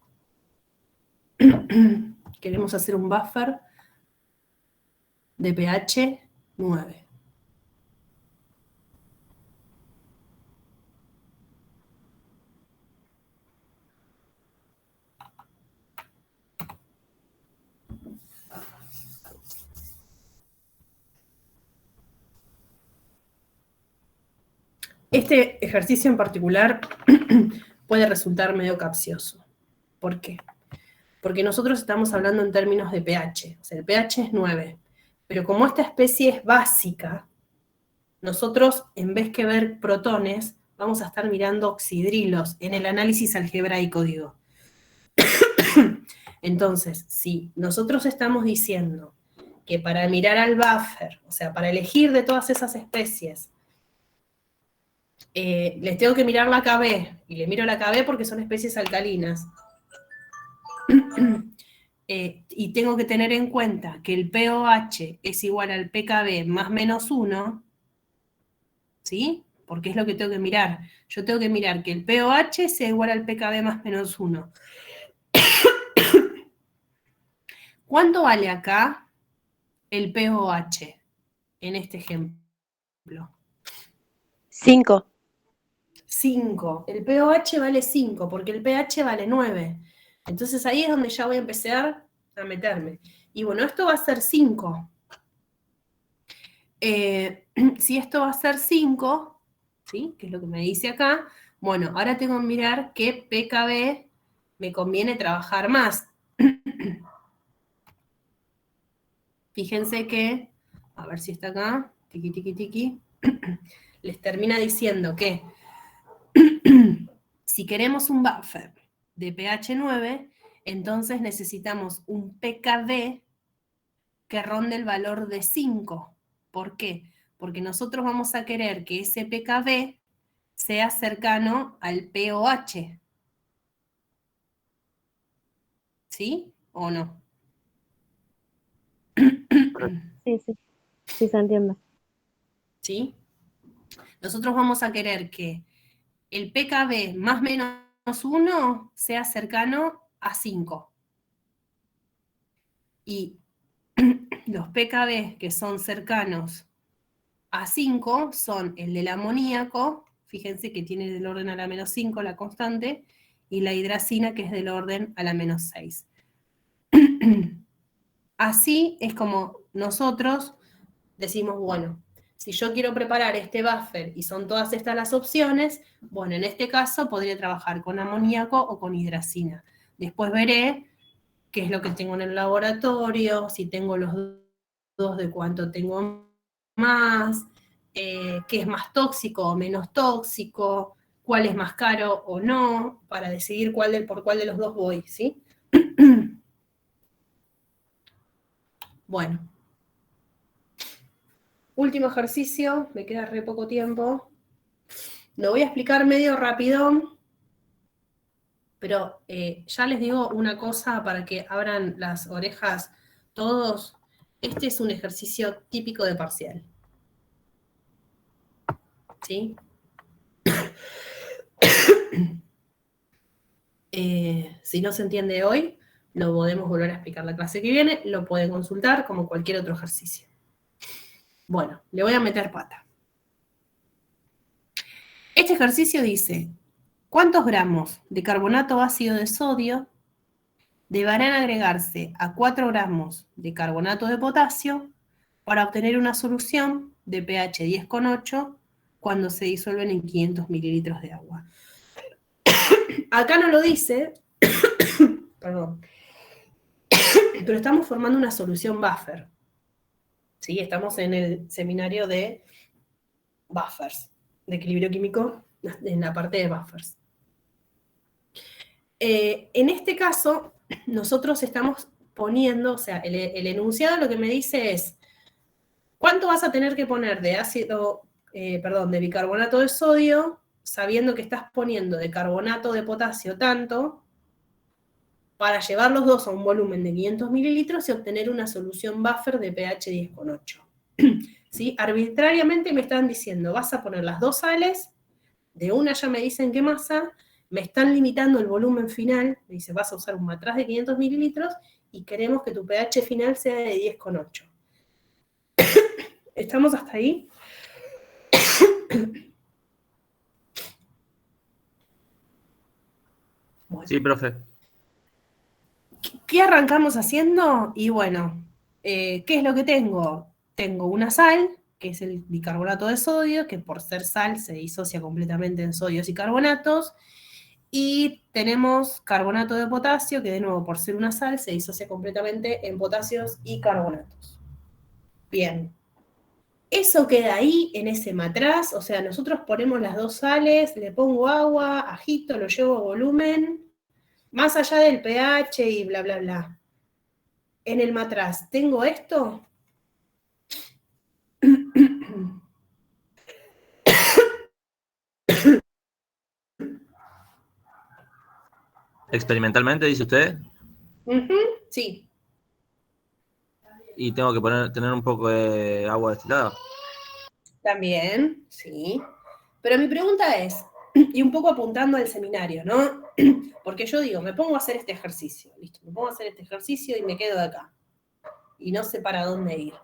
Queremos hacer un buffer de pH 9. Este ejercicio en particular puede resultar medio capcioso. ¿Por qué? Porque nosotros estamos hablando en términos de pH. O sea, el pH es 9. Pero como esta especie es básica, nosotros, en vez que ver protones, vamos a estar mirando oxidrilos en el análisis algebraico, digo. Entonces, si nosotros estamos diciendo que para mirar al buffer, o sea, para elegir de todas esas especies, les tengo que mirar la KB, y le miro la KB porque son especies alcalinas. Y tengo que tener en cuenta que el pOH es igual al pKb más menos 1, ¿sí? Porque es lo que tengo que mirar. Yo tengo que mirar que el pOH sea igual al pKb más menos 1. ¿Cuánto vale acá el pOH en este ejemplo? 5. 5. El pOH vale 5 porque el pH vale 9. Entonces ahí es donde ya voy a empezar a meterme. Y bueno, esto va a ser 5. Si esto va a ser 5, ¿sí? Que es lo que me dice acá, bueno, ahora tengo que mirar qué PKB me conviene trabajar más. Fíjense que, a ver si está acá, tiqui, tiqui, tiqui, les termina diciendo que si queremos un buffer de pH 9, entonces necesitamos un PKD que ronde el valor de 5. ¿Por qué? Porque nosotros vamos a querer que ese PKB sea cercano al pOH. ¿Sí o no? Sí, se entiende. ¿Sí? Nosotros vamos a querer que el PKB más menos 1 sea cercano a 5. Y los PKB que son cercanos a 5 son el del amoníaco, fíjense que tiene del orden a la menos 5 la constante, y la hidracina que es del orden a la menos 6. Así es como nosotros decimos, bueno, si yo quiero preparar este buffer y son todas estas las opciones, bueno, en este caso podría trabajar con amoníaco o con hidracina. Después veré qué es lo que tengo en el laboratorio, si tengo los dos de cuánto tengo más, qué es más tóxico o menos tóxico, cuál es más caro o no, para decidir por cuál de los dos voy, ¿sí? Bueno. Último ejercicio, me queda re poco tiempo. Lo voy a explicar medio rápido, pero ya les digo una cosa para que abran las orejas todos. Este es un ejercicio típico de parcial. ¿Sí? Si no se entiende hoy, lo podemos volver a explicar la clase que viene, lo pueden consultar como cualquier otro ejercicio. Bueno, le voy a meter pata. Este ejercicio dice, ¿cuántos gramos de carbonato ácido de sodio deberán agregarse a 4 gramos de carbonato de potasio para obtener una solución de pH 10,8 cuando se disuelven en 500 mililitros de agua? Acá no lo dice, perdón, pero estamos formando una solución buffer. ¿Sí? Estamos en el seminario de buffers, de equilibrio químico, en la parte de buffers. En este caso, nosotros estamos poniendo, o sea, el enunciado lo que me dice es, ¿cuánto vas a tener que poner de de bicarbonato de sodio, sabiendo que estás poniendo de carbonato de potasio tanto, para llevar los dos a un volumen de 500 mililitros y obtener una solución buffer de pH 10,8? ¿Sí? Arbitrariamente me están diciendo, vas a poner las dos sales, de una ya me dicen qué masa, me están limitando el volumen final, me dice, vas a usar un matraz de 500 mililitros y queremos que tu pH final sea de 10,8. ¿Estamos hasta ahí? Bueno. Sí, profe. ¿Qué arrancamos haciendo? Y bueno, ¿qué es lo que tengo? Tengo una sal, que es el bicarbonato de sodio, que por ser sal se disocia completamente en sodios y carbonatos, y tenemos carbonato de potasio, que de nuevo por ser una sal se disocia completamente en potasios y carbonatos. Bien. Eso queda ahí en ese matraz, o sea, nosotros ponemos las dos sales, le pongo agua, agito, lo llevo a volumen, más allá del pH y bla, bla, bla. En el matraz, ¿tengo esto? Experimentalmente, dice usted. Sí. Y tengo que tener un poco de agua destilada. También, sí. Pero mi pregunta es, y un poco apuntando al seminario, ¿no? Porque yo digo, me pongo a hacer este ejercicio, listo, me pongo a hacer este ejercicio y me quedo de acá. Y no sé para dónde ir.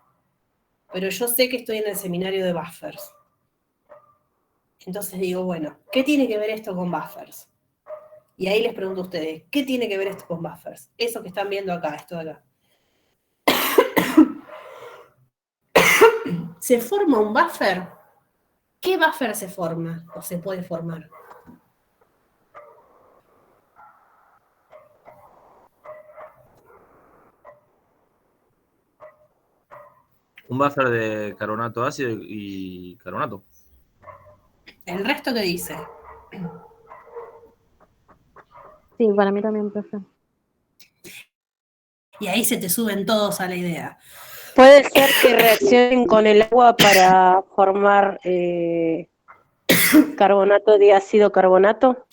Pero yo sé que estoy en el seminario de buffers. Entonces digo, bueno, ¿qué tiene que ver esto con buffers? Y ahí les pregunto a ustedes, ¿qué tiene que ver esto con buffers? Eso que están viendo acá, esto de acá. ¿Se forma un buffer? ¿Qué buffer se forma o se puede formar? Un buffer de carbonato ácido y carbonato. ¿El resto qué dice? Sí, para mí también, profe. Y ahí se te suben todos a la idea. Puede ser que reaccionen con el agua para formar carbonato diácido carbonato.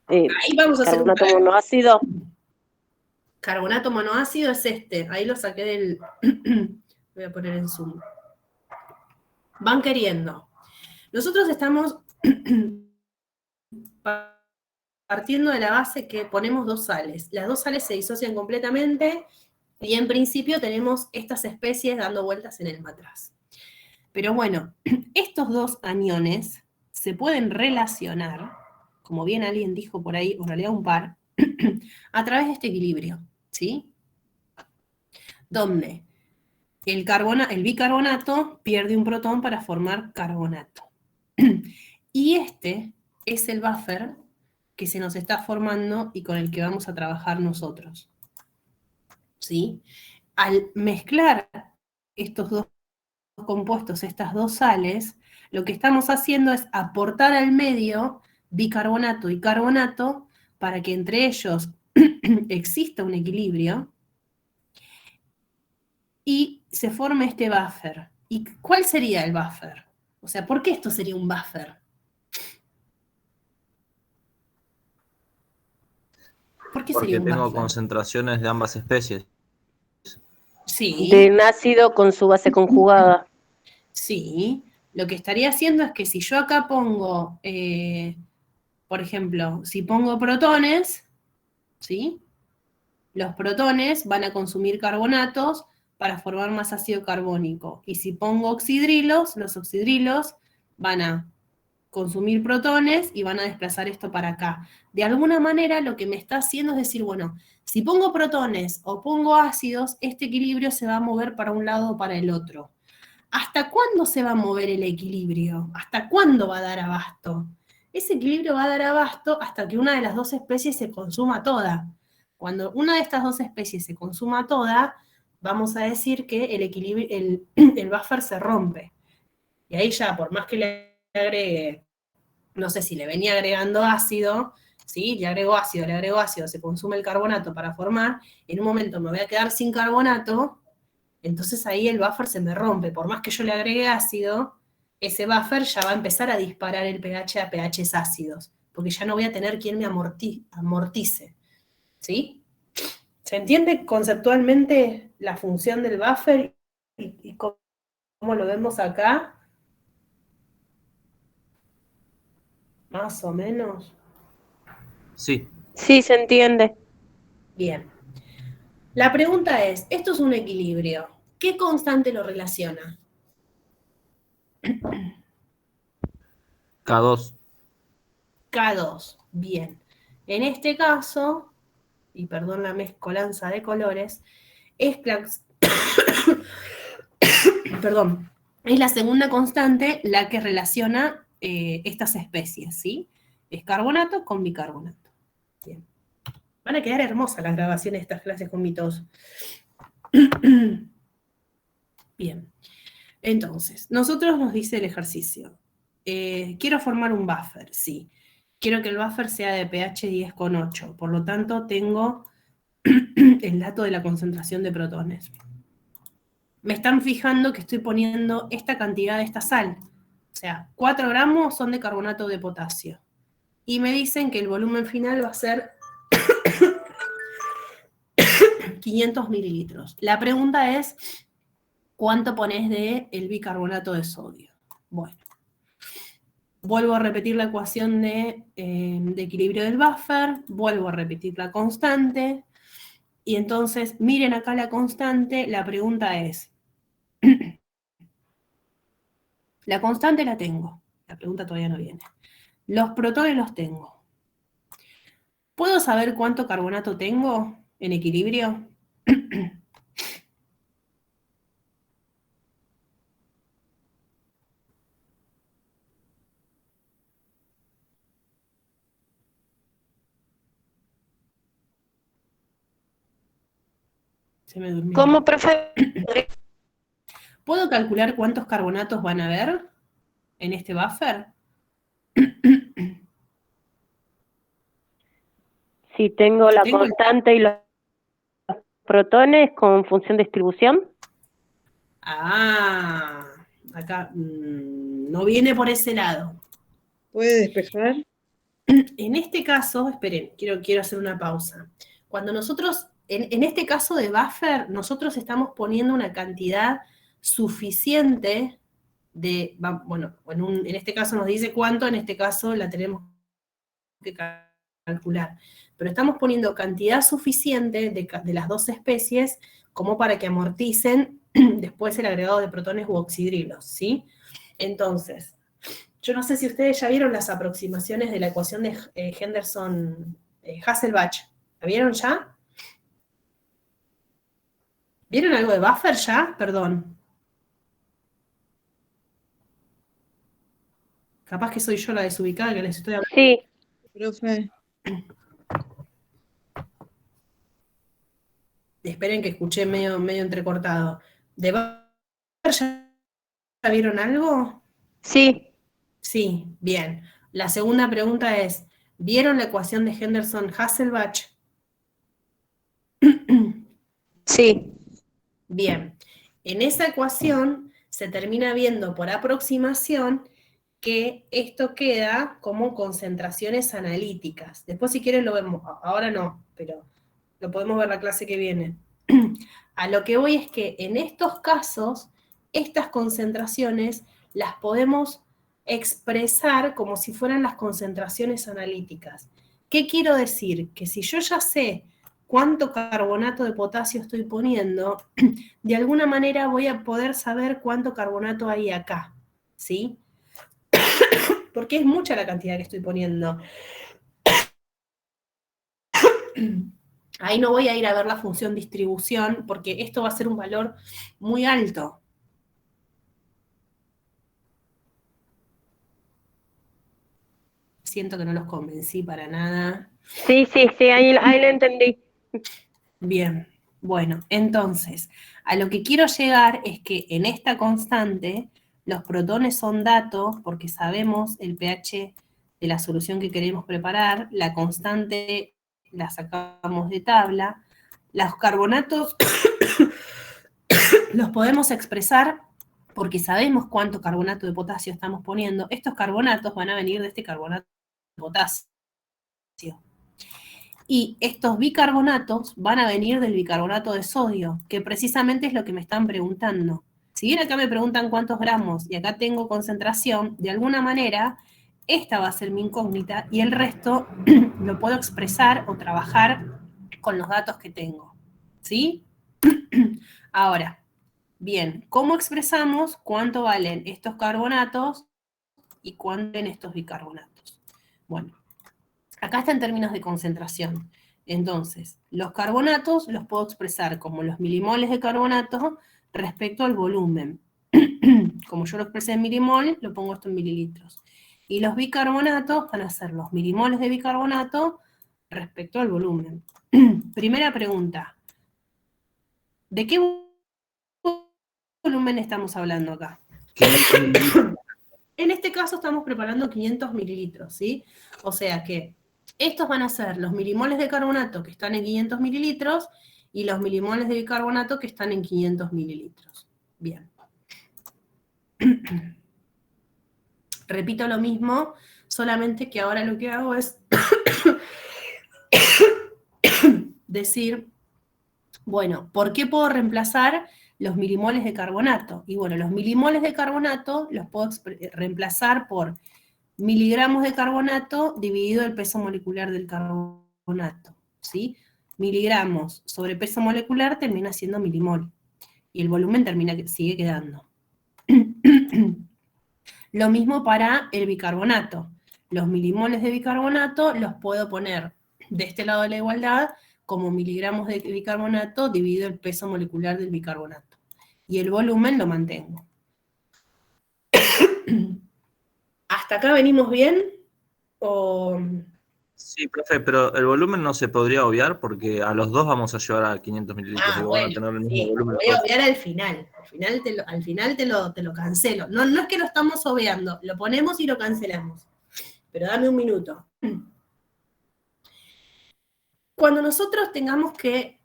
Ahí vamos a hacer un Carbonato monoácido. Carbonato monoácido es este. Ahí lo saqué del... Voy a poner en zoom. Van queriendo. Nosotros estamos partiendo de la base que ponemos dos sales. Las dos sales se disocian completamente y en principio tenemos estas especies dando vueltas en el matraz. Pero bueno, estos dos aniones se pueden relacionar, como bien alguien dijo por ahí, o en realidad un par, a través de este equilibrio, ¿sí? Donde el bicarbonato pierde un protón para formar carbonato. Y este es el buffer que se nos está formando y con el que vamos a trabajar nosotros. ¿Sí? Al mezclar estos dos compuestos, estas dos sales, lo que estamos haciendo es aportar al medio bicarbonato y carbonato para que entre ellos exista un equilibrio y se forme este buffer. ¿Y cuál sería el buffer? O sea, ¿por qué esto sería un buffer? ¿Por qué sería Porque un tengo buffer? concentraciones de ambas especies. Sí. De un ácido con su base conjugada. Sí. Lo que estaría haciendo es que si yo acá pongo, por ejemplo, si pongo protones, ¿sí? Los protones van a consumir carbonatos para formar más ácido carbónico. Y si pongo oxidrilos, los oxidrilos van a consumir protones y van a desplazar esto para acá. De alguna manera lo que me está haciendo es decir, bueno, si pongo protones o pongo ácidos, este equilibrio se va a mover para un lado o para el otro. ¿Hasta cuándo se va a mover el equilibrio? ¿Hasta cuándo va a dar abasto? Ese equilibrio va a dar abasto hasta que una de las dos especies se consuma toda. Cuando una de estas dos especies se consuma toda, vamos a decir que el equilibrio, el buffer se rompe. Y ahí ya, por más que le agregue, no sé si le venía agregando ácido, ¿sí? Le agrego ácido, se consume el carbonato para formar, en un momento me voy a quedar sin carbonato, entonces ahí el buffer se me rompe. Por más que yo le agregue ácido, ese buffer ya va a empezar a disparar el pH a pHs ácidos, porque ya no voy a tener quien me amortice. ¿Sí? ¿Se entiende conceptualmente la función del buffer y cómo lo vemos acá? Más o menos. Sí. Sí, se entiende. Bien. La pregunta es, esto es un equilibrio. ¿Qué constante lo relaciona? K2. K2. Bien. En este caso, y perdón la mezcolanza de colores, es perdón, es la segunda constante la que relaciona estas especies, ¿sí? Es carbonato con bicarbonato. Bien. Van a quedar hermosas las grabaciones de estas clases con mi tos. Bien. Entonces, nosotros nos dice el ejercicio. Quiero formar un buffer, sí. Quiero que el buffer sea de pH 10,8. Por lo tanto, tengo el dato de la concentración de protones. Me están fijando que estoy poniendo esta cantidad de esta sal. O sea, 4 gramos son de carbonato de potasio. Y me dicen que el volumen final va a ser 500 mililitros. La pregunta es, ¿cuánto pones de el bicarbonato de sodio? Bueno, vuelvo a repetir la ecuación de equilibrio del buffer, vuelvo a repetir la constante, y entonces miren acá la constante, la pregunta es, la constante la tengo, la pregunta todavía no viene. Los protones los tengo. ¿Puedo saber cuánto carbonato tengo en equilibrio? Se me durmió. ¿Cómo, profe? ¿Puedo calcular cuántos carbonatos van a haber en este buffer? Si tengo la Tengo el- constante y los protones con función de distribución. Ah, acá no viene por ese lado. ¿Puede despejar? En este caso, esperen, quiero hacer una pausa. Cuando nosotros, en este caso de buffer, nosotros estamos poniendo una cantidad suficiente de, bueno, en este caso nos dice cuánto, en este caso la tenemos que calcular. Pero estamos poniendo cantidad suficiente de las dos especies como para que amorticen después el agregado de protones u oxidrilos, ¿sí? Entonces, yo no sé si ustedes ya vieron las aproximaciones de la ecuación de Henderson-Hasselbalch. ¿La vieron ya? ¿Vieron algo de buffer ya? Perdón. Capaz que soy yo la desubicada que les estoy hablando. Sí, Profe, Esperen que escuché medio entrecortado. ¿De buffer ya vieron algo? sí, Sí, bien. La segunda pregunta es, ¿vieron la ecuación de Henderson-Hasselbalch? sí. Bien. En esa ecuación se termina viendo por aproximación que esto queda como concentraciones analíticas. Después si quieren lo vemos, ahora no, pero lo podemos ver la clase que viene. A lo que voy es que en estos casos, estas concentraciones las podemos expresar como si fueran las concentraciones analíticas. ¿Qué quiero decir? Que si yo ya sé cuánto carbonato de potasio estoy poniendo, de alguna manera voy a poder saber cuánto carbonato hay acá, ¿sí? Porque es mucha la cantidad que estoy poniendo. Ahí no voy a ir a ver la función distribución, porque esto va a ser un valor muy alto. Siento que no los convencí para nada. Sí, ahí lo entendí. Bien, bueno, entonces, a lo que quiero llegar es que en esta constante, los protones son datos, porque sabemos el pH de la solución que queremos preparar, la constante la sacamos de tabla, los carbonatos los podemos expresar porque sabemos cuánto carbonato de potasio estamos poniendo. Estos carbonatos van a venir de este carbonato de potasio. Y estos bicarbonatos van a venir del bicarbonato de sodio, que precisamente es lo que me están preguntando. Si bien acá me preguntan cuántos gramos y acá tengo concentración, de alguna manera esta va a ser mi incógnita y el resto lo puedo expresar o trabajar con los datos que tengo. ¿Sí? Ahora, bien, ¿cómo expresamos cuánto valen estos carbonatos y cuánto valen estos bicarbonatos? Bueno, acá está en términos de concentración. Entonces, los carbonatos los puedo expresar como los milimoles de carbonato respecto al volumen. Como yo lo expresé en milimol, lo pongo esto en mililitros. Y los bicarbonatos van a ser los milimoles de bicarbonato respecto al volumen. Primera pregunta. ¿De qué volumen estamos hablando acá? En este caso estamos preparando 500 mililitros, ¿sí? O sea que estos van a ser los milimoles de carbonato que están en 500 mililitros y los milimoles de bicarbonato que están en 500 mililitros. Bien. Repito lo mismo, solamente que ahora lo que hago es decir, bueno, ¿por qué puedo reemplazar los milimoles de carbonato? Y bueno, los milimoles de carbonato los puedo reemplazar por miligramos de carbonato dividido el peso molecular del carbonato, ¿sí? Miligramos sobre peso molecular termina siendo milimol, y el volumen sigue quedando. Lo mismo para el bicarbonato. Los milimoles de bicarbonato los puedo poner de este lado de la igualdad como miligramos de bicarbonato dividido el peso molecular del bicarbonato. Y el volumen lo mantengo. ¿Hasta acá venimos bien? ¿O Sí, profe, pero el volumen no se podría obviar porque a los dos vamos a llevar a 500 mililitros. Ah, Digo, van a bueno, tener el mismo sí, lo volumen. voy a obviar al final. Al final te lo cancelo. No, no es que lo estamos obviando, lo ponemos y lo cancelamos. Pero dame un minuto. Cuando nosotros tengamos que...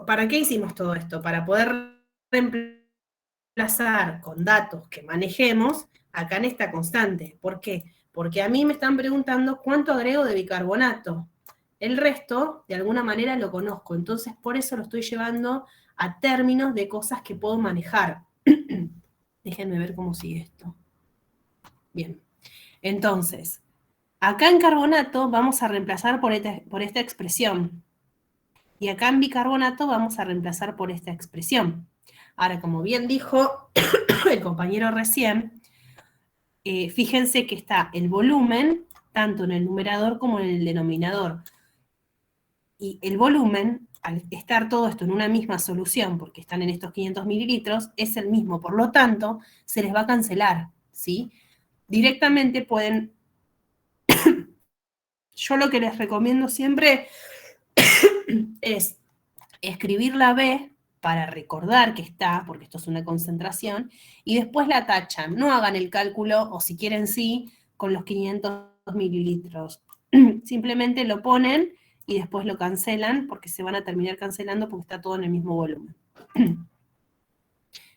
¿Para qué hicimos todo esto? Para poder reemplazar con datos que manejemos acá en esta constante. ¿Por qué? Porque a mí me están preguntando cuánto agrego de bicarbonato. El resto, de alguna manera, lo conozco. Entonces, por eso lo estoy llevando a términos de cosas que puedo manejar. Déjenme ver cómo sigue esto. Bien. Entonces, acá en carbonato vamos a reemplazar por esta expresión. Y acá en bicarbonato vamos a reemplazar por esta expresión. Ahora, como bien dijo el compañero recién, fíjense que está el volumen, tanto en el numerador como en el denominador. Y el volumen, al estar todo esto en una misma solución, porque están en estos 500 mililitros, es el mismo. Por lo tanto, se les va a cancelar, ¿sí? Directamente pueden... Yo lo que les recomiendo siempre es escribir la B para recordar que está, porque esto es una concentración, y después la tachan. No hagan el cálculo, o si quieren sí, con los 500 mililitros. Simplemente lo ponen y después lo cancelan, porque se van a terminar cancelando porque está todo en el mismo volumen.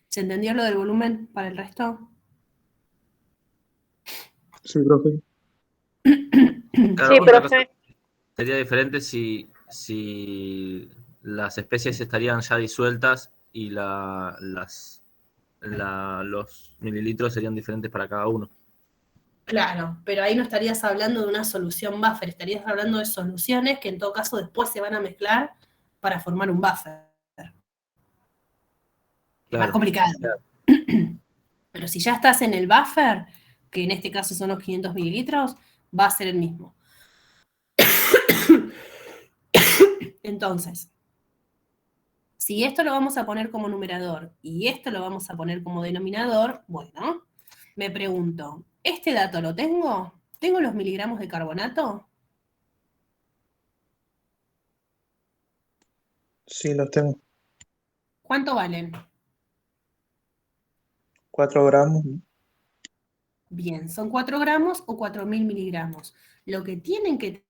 ¿Se entendió lo del volumen para el resto? Sí, profe. Claro, Sí, otra cosa profe. sería diferente si las especies estarían ya disueltas y los mililitros serían diferentes para cada uno. Claro, pero ahí no estarías hablando de una solución buffer, estarías hablando de soluciones que en todo caso después se van a mezclar para formar un buffer. Es más Claro. complicado. Pero si ya estás en el buffer, que en este caso son los 500 mililitros, va a ser el mismo. Entonces, si esto lo vamos a poner como numerador y esto lo vamos a poner como denominador, bueno, me pregunto, ¿este dato lo tengo? ¿Tengo los miligramos de carbonato? Sí, los tengo. ¿Cuánto valen? 4 gramos. Bien, ¿son 4 gramos o 4.000 miligramos? Lo que tienen que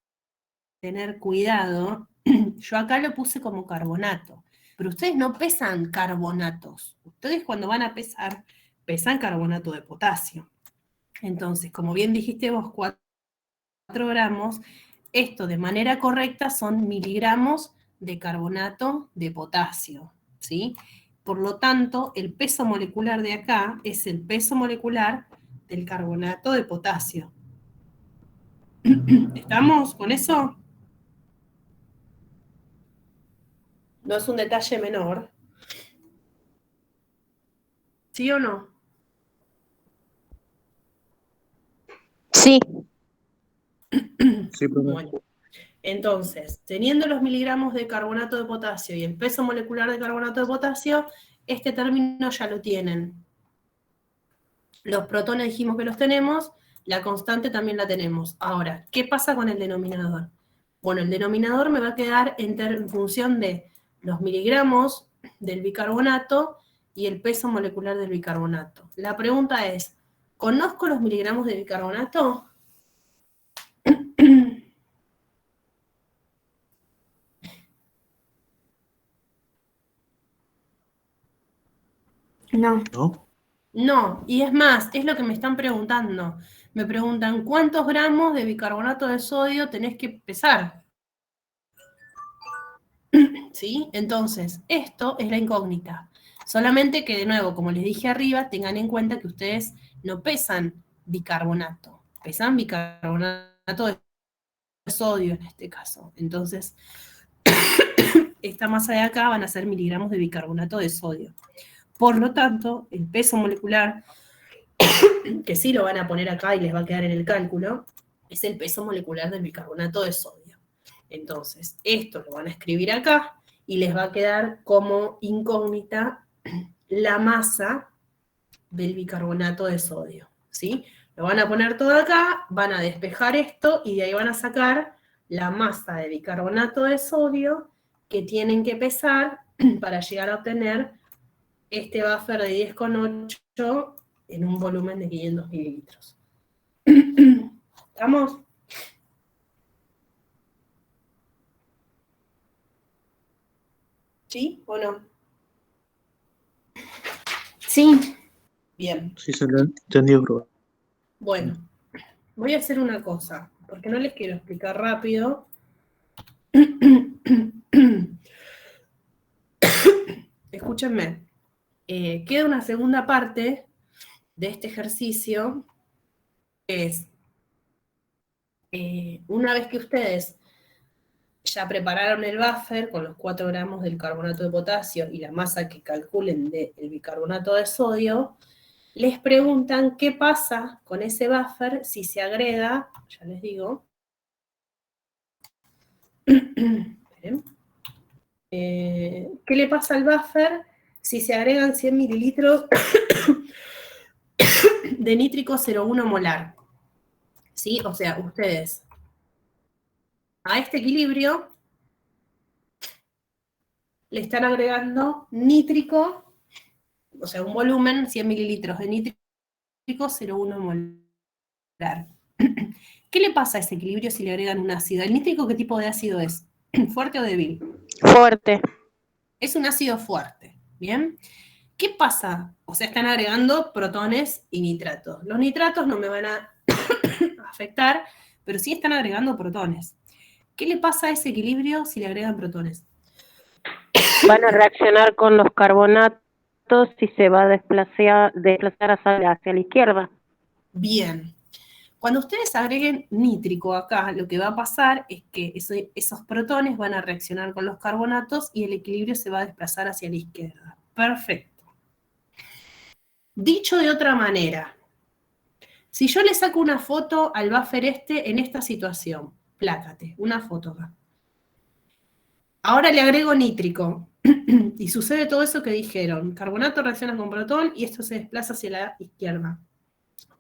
tener cuidado, yo acá lo puse como carbonato, pero ustedes no pesan carbonatos. Ustedes cuando van a pesar, pesan carbonato de potasio. Entonces, como bien dijiste vos, 4 gramos, esto de manera correcta son miligramos de carbonato de potasio, ¿sí? Por lo tanto, el peso molecular de acá es el peso molecular del carbonato de potasio. ¿Estamos con eso? No es un detalle menor. ¿Sí o no? Sí. Sí, profe. Bueno, entonces, teniendo los miligramos de carbonato de potasio y el peso molecular de carbonato de potasio, este término ya lo tienen. Los protones dijimos que los tenemos, la constante también la tenemos. Ahora, ¿qué pasa con el denominador? Bueno, el denominador me va a quedar en función de los miligramos del bicarbonato y el peso molecular del bicarbonato. La pregunta es, ¿conozco los miligramos de bicarbonato? No. ¿No? No, y es más, es lo que me están preguntando. Me preguntan, ¿cuántos gramos de bicarbonato de sodio tenés que pesar? ¿Sí? Entonces, esto es la incógnita. Solamente que, de nuevo, como les dije arriba, tengan en cuenta que ustedes no pesan bicarbonato, pesan bicarbonato de sodio en este caso. Entonces, esta masa de acá van a ser miligramos de bicarbonato de sodio. Por lo tanto, el peso molecular, que sí lo van a poner acá y les va a quedar en el cálculo, es el peso molecular del bicarbonato de sodio. Entonces, esto lo van a escribir acá y les va a quedar como incógnita la masa del bicarbonato de sodio, ¿sí? Lo van a poner todo acá, van a despejar esto y de ahí van a sacar la masa de bicarbonato de sodio que tienen que pesar para llegar a obtener este buffer de 10,8 en un volumen de 500 mililitros. ¿Estamos? ¿Sí o no? Sí. Bien. Sí, se lo entendió, profe. Bueno, voy a hacer una cosa, porque no les quiero explicar rápido. Escúchenme. Queda una segunda parte de este ejercicio, que es, una vez que ustedes ya prepararon el buffer con los 4 gramos del carbonato de potasio y la masa que calculen del bicarbonato de sodio, les preguntan qué pasa con ese buffer si se agrega, ya les digo, esperen, ¿qué le pasa al buffer si se agregan 100 mililitros de nítrico 0,1 molar? ¿Sí? O sea, ustedes a este equilibrio le están agregando nítrico, o sea, un volumen, 100 mililitros de nítrico 0,1 molar. ¿Qué le pasa a ese equilibrio si le agregan un ácido? ¿El nítrico qué tipo de ácido es? ¿Fuerte o débil? Fuerte. Es un ácido fuerte, ¿bien? ¿Qué pasa? O sea, están agregando protones y nitratos. Los nitratos no me van a afectar, pero sí están agregando protones. ¿Qué le pasa a ese equilibrio si le agregan protones? Van a reaccionar con los carbonatos y se va a desplazar hacia la izquierda. Bien. Cuando ustedes agreguen nítrico acá, lo que va a pasar es que esos protones van a reaccionar con los carbonatos y el equilibrio se va a desplazar hacia la izquierda. Perfecto. Dicho de otra manera, si yo le saco una foto al buffer en esta situación, plácate, una foto acá. Ahora le agrego nítrico y sucede todo eso que dijeron. Carbonato reacciona con protón y esto se desplaza hacia la izquierda.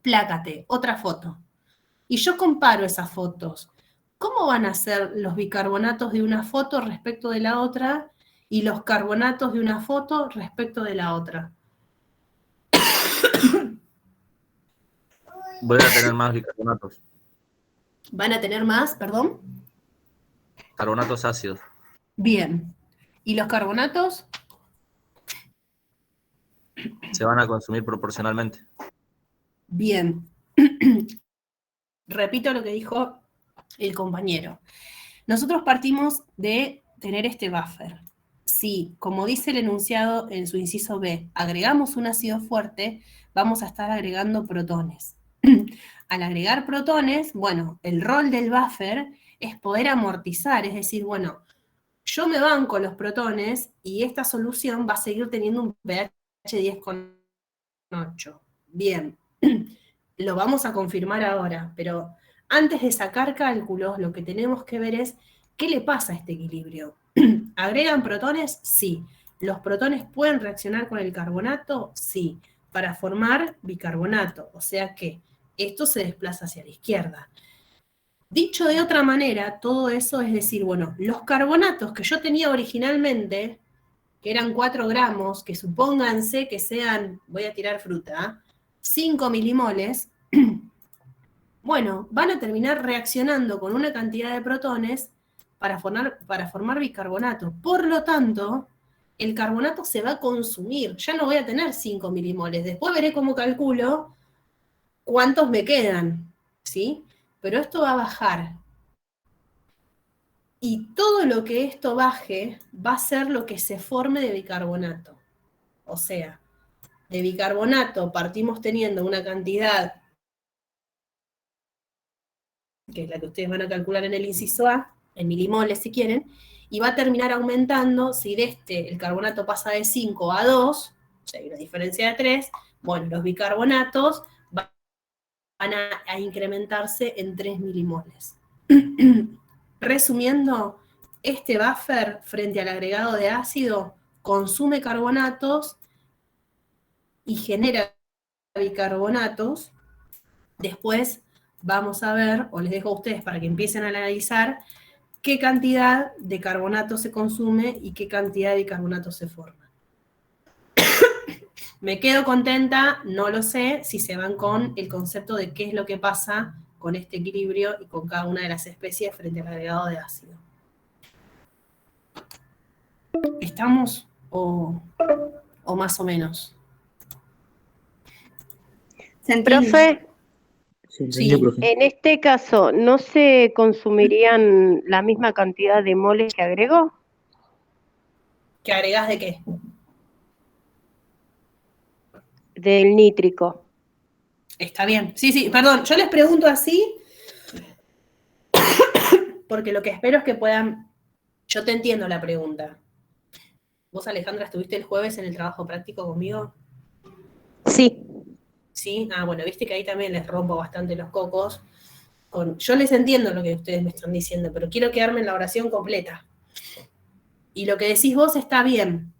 Plácate, otra foto. Y yo comparo esas fotos. ¿Cómo van a ser los bicarbonatos de una foto respecto de la otra y los carbonatos de una foto respecto de la otra? Voy a tener más bicarbonatos. ¿Van a tener más, perdón? Carbonatos ácidos. Bien. ¿Y los carbonatos? Se van a consumir proporcionalmente. Bien. Repito lo que dijo el compañero. Nosotros partimos de tener este buffer. Si, como dice el enunciado en su inciso B, agregamos un ácido fuerte, vamos a estar agregando protones. Al agregar protones, bueno, el rol del buffer es poder amortizar, es decir, bueno, yo me banco los protones y esta solución va a seguir teniendo un pH 10,8. Bien, lo vamos a confirmar ahora, pero antes de sacar cálculos, lo que tenemos que ver es qué le pasa a este equilibrio. ¿Agregan protones? Sí. ¿Los protones pueden reaccionar con el carbonato? Sí. Para formar bicarbonato, o sea que esto se desplaza hacia la izquierda. Dicho de otra manera, todo eso es decir, bueno, los carbonatos que yo tenía originalmente, que eran 4 gramos, que supónganse que sean, voy a tirar fruta, 5 milimoles, bueno, van a terminar reaccionando con una cantidad de protones para formar bicarbonato. Por lo tanto, el carbonato se va a consumir. Ya no voy a tener 5 milimoles. Después veré cómo calculo cuántos me quedan, ¿sí? Pero esto va a bajar. Y todo lo que esto baje va a ser lo que se forme de bicarbonato. O sea, de bicarbonato partimos teniendo una cantidad, que es la que ustedes van a calcular en el inciso A, en milimoles si quieren, y va a terminar aumentando, si de el carbonato pasa de 5 a 2, o sea, hay una diferencia de 3, bueno, los bicarbonatos van a incrementarse en 3 milimoles. Resumiendo, este buffer frente al agregado de ácido consume carbonatos y genera bicarbonatos Después vamos a ver, o les dejo a ustedes para que empiecen a analizar, qué cantidad de carbonato se consume y qué cantidad de bicarbonato se forma. Me quedo contenta, no lo sé, si se van con el concepto de qué es lo que pasa con este equilibrio y con cada una de las especies frente al agregado de ácido. ¿Estamos o más o menos? ¿Se entiende? Profe, Se entendió, Sí. profe. en este caso, ¿no se consumirían la misma cantidad de moles que agregó? ¿Qué agregás de qué? Del nítrico. Está bien. Sí, sí, perdón, yo les pregunto así porque lo que espero es que puedan... Yo te entiendo la pregunta. ¿Vos, Alejandra, estuviste el jueves en el trabajo práctico conmigo? Sí. Sí, bueno, viste que ahí también les rompo bastante los cocos. Yo les entiendo lo que ustedes me están diciendo, pero quiero quedarme en la oración completa. Y lo que decís vos está bien.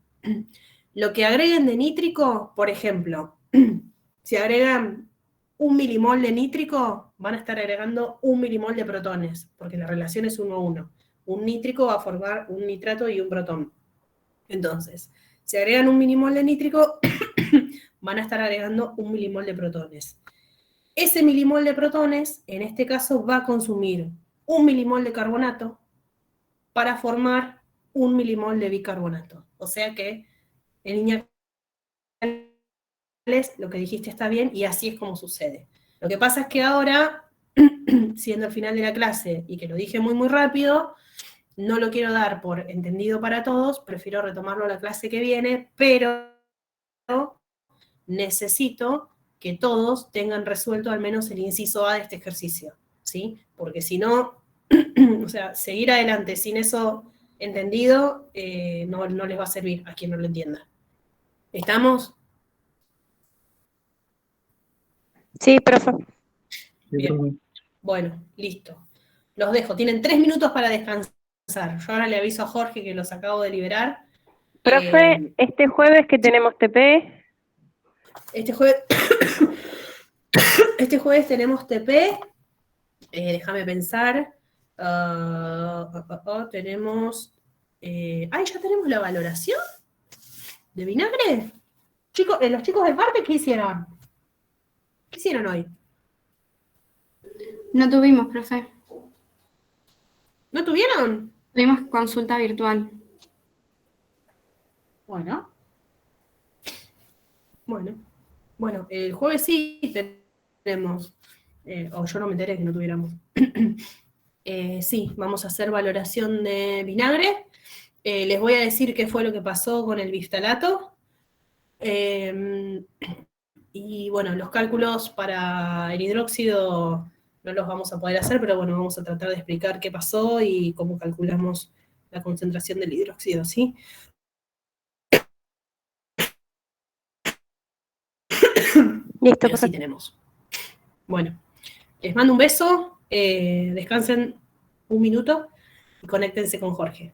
Lo que agreguen de nítrico, por ejemplo, si agregan 1 milimol de nítrico, van a estar agregando 1 milimol de protones, porque la relación es 1 a 1. Un nítrico va a formar un nitrato y un protón. Entonces, si agregan 1 milimol de nítrico, van a estar agregando 1 milimol de protones. Ese milimol de protones, en este caso, va a consumir 1 milimol de carbonato para formar 1 milimol de bicarbonato. O sea que, en línea lo que dijiste está bien y así es como sucede. Lo que pasa es que ahora, siendo el final de la clase y que lo dije muy rápido, no lo quiero dar por entendido para todos, prefiero retomarlo la clase que viene, pero necesito que todos tengan resuelto al menos el inciso A de este ejercicio, ¿sí? Porque si no, o sea, seguir adelante sin eso entendido no les va a servir a quien no lo entienda. ¿Estamos? Sí, profe. Sí, Bien. profe. Bueno, listo. Los dejo. Tienen 3 minutos para descansar. Yo ahora le aviso a Jorge que los acabo de liberar. Profe, este jueves que tenemos TP, Este jueves tenemos TP. Déjame pensar. Tenemos... ¿ya tenemos la valoración de vinagre? Chicos, los chicos de parte, ¿qué hicieron? ¿Qué hicieron hoy? No tuvimos, profe. ¿No tuvieron? Tuvimos consulta virtual. Bueno. Bueno, el jueves sí tenemos, o yo no me enteré que no tuviéramos. Sí, vamos a hacer valoración de vinagre. Les voy a decir qué fue lo que pasó con el biftalato. Y bueno, los cálculos para el hidróxido no los vamos a poder hacer, pero bueno, vamos a tratar de explicar qué pasó y cómo calculamos la concentración del hidróxido, ¿sí? listo, Pero sí profe. tenemos. Bueno, les mando un beso, descansen un minuto y conéctense con Jorge.